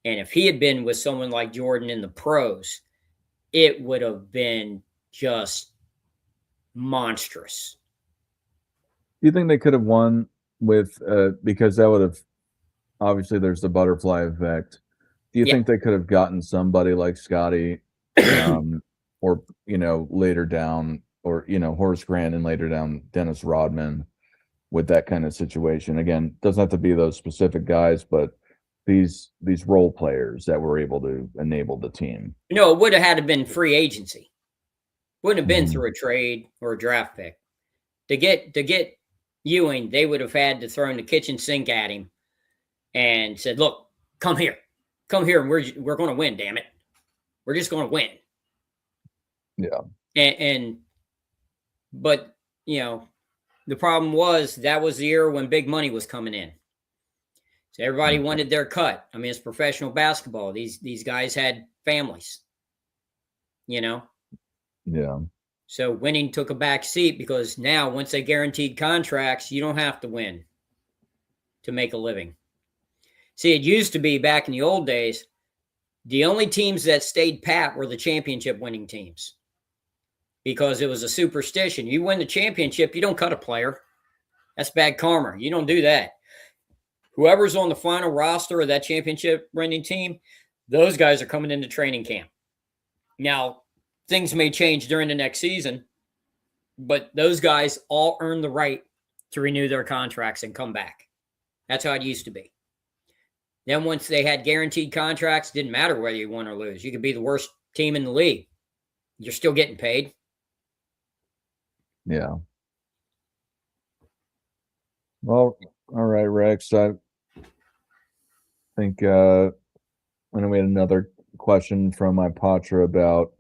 And if he had been with someone like Jordan in the pros, it would have been just monstrous. Do you think they could have won with because that would have obviously there's the butterfly effect. Do you think they could have gotten somebody like Scotty or later down, or Horace Grant and later down Dennis Rodman with that kind of situation? Again, doesn't have to be those specific guys, but these role players that were able to enable the team. It would have had to been free agency. Wouldn't have been through a trade or a draft pick. To get Ewing, they would have had to throw in the kitchen sink at him and said, "Look, come here, and we're going to win. Damn it, we're just going to win." Yeah. But the problem was that was the year when big money was coming in. So everybody wanted their cut. I mean, it's professional basketball. These guys had families, Yeah. So winning took a back seat because now once they guaranteed contracts, you don't have to win to make a living. See, it used to be back in the old days, the only teams that stayed pat were the championship winning teams because it was a superstition. You win the championship, you don't cut a player. That's bad karma. You don't do that. Whoever's on the final roster of that championship winning team, those guys are coming into training camp. Now, things may change during the next season, but those guys all earn the right to renew their contracts and come back. That's how it used to be. Then once they had guaranteed contracts, didn't matter whether you won or lose. You could be the worst team in the league. You're still getting paid. Yeah. Well, all right, Rex. I think we had another question from my Patra about.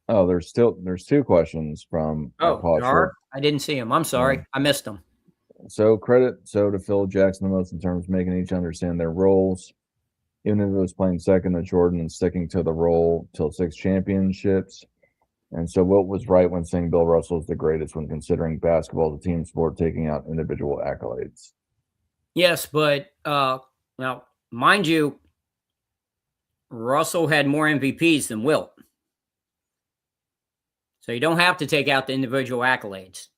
Oh, there's two questions from Patra. I didn't see them. I'm sorry. I missed them. So to Phil Jackson the most in terms of making each understand their roles, even if it was playing second to Jordan and sticking to the role till 6 championships. And so what was right when saying Bill Russell is the greatest when considering basketball as a team sport, taking out individual accolades? Yes, but now, mind you, Russell had more MVPs than Wilt. So you don't have to take out the individual accolades.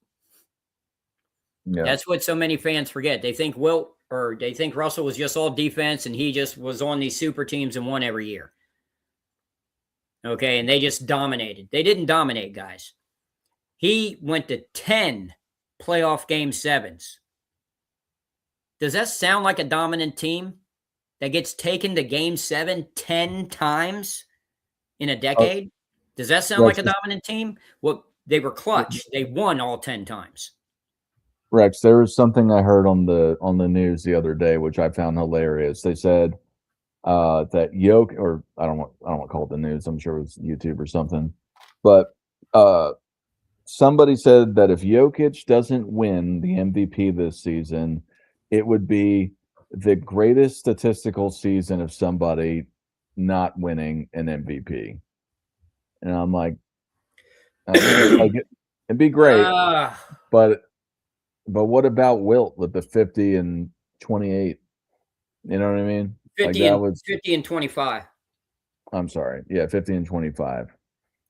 Yeah. That's what so many fans forget. They think they think Russell was just all defense and he just was on these super teams and won every year. Okay, and they just dominated. They didn't dominate, guys. He went to 10 playoff game 7s. Does that sound like a dominant team that gets taken to game 7 10 times in a decade? Does that sound like a dominant team? Well, they were clutch. They won all 10 times. Rex, there was something I heard on the news the other day, which I found hilarious. They said that Jokic, or I don't want to call it the news. I'm sure it was YouTube or something, but somebody said that if Jokic doesn't win the MVP this season, it would be the greatest statistical season of somebody not winning an MVP. And I'm like, it'd be great, but what about Wilt with the 50 and 28? You know what I mean? 50 and 25. I'm sorry. Yeah, 50 and 25.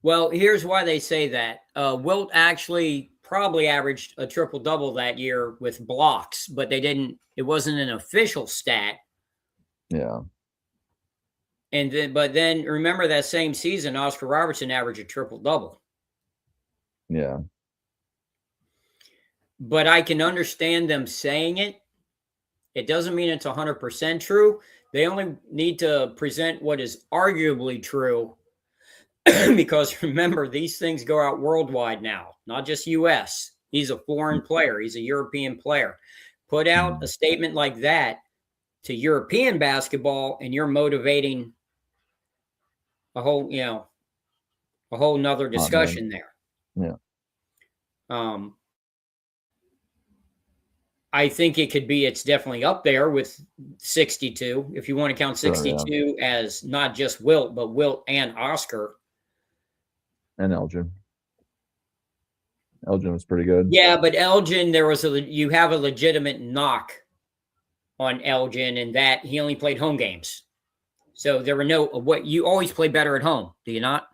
Well, here's why they say that. Wilt actually probably averaged a triple-double that year with blocks, but it wasn't an official stat. Yeah. But then remember that same season, Oscar Robertson averaged a triple-double. Yeah. But I can understand them saying it. It doesn't mean it's 100% true. They only need to present what is arguably true. Because remember, these things go out worldwide now, not just U.S. He's a foreign player. He's a European player. Put out a statement like that to European basketball, and you're motivating a whole nother discussion there. Yeah. I think it's definitely up there with 62. If you want to count 62 as not just Wilt, but Wilt and Oscar. And Elgin. Elgin was pretty good. Yeah, but Elgin, you have a legitimate knock on Elgin in that he only played home games. So there were you always play better at home, do you not?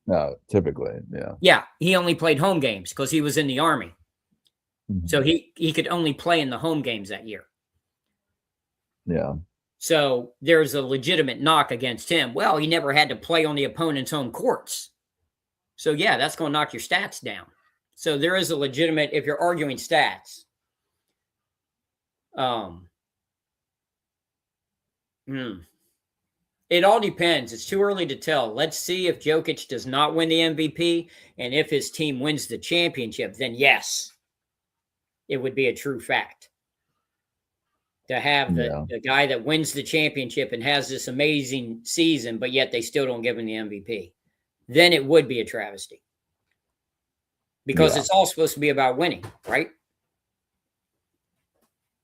No, typically, yeah. Yeah, he only played home games because he was in the Army. Mm-hmm. So he could only play in the home games that year. Yeah. So there's a legitimate knock against him. Well, he never had to play on the opponent's home courts. So, yeah, that's going to knock your stats down. So there is a legitimate, if you're arguing stats. It all depends. It's too early to tell. Let's see if Jokic does not win the MVP, and if his team wins the championship, then yes, it would be a true fact. To have the guy that wins the championship and has this amazing season, but yet they still don't give him the MVP. Then it would be a travesty. Because it's all supposed to be about winning, right?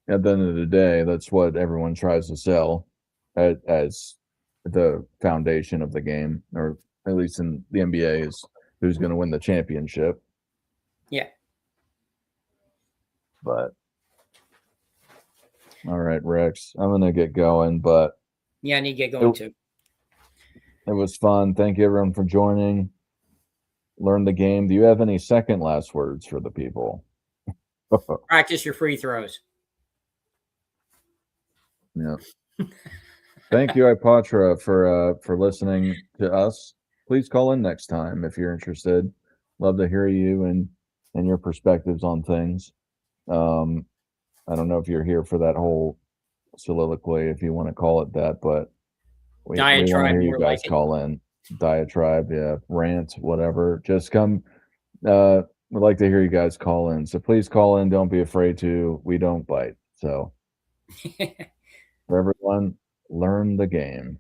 At the end of the day, that's what everyone tries to sell as the foundation of the game, or at least in the NBA, is who's going to win the championship. Yeah. But all right, Rex, I'm going to get going, but yeah, I need to get going too. It was fun. Thank you, everyone, for joining. Learn the game. Do you have any second last words for the people? Practice your free throws. Yeah. Thank you, Ipatra, for listening to us. Please call in next time if you're interested. Love to hear you and your perspectives on things. I don't know if you're here for that whole soliloquy, if you want to call it that, but we want to hear you guys call in. Diatribe, yeah, rant, whatever. Just come. We'd like to hear you guys call in. So please call in. Don't be afraid to. We don't bite. So for everyone, learn the game.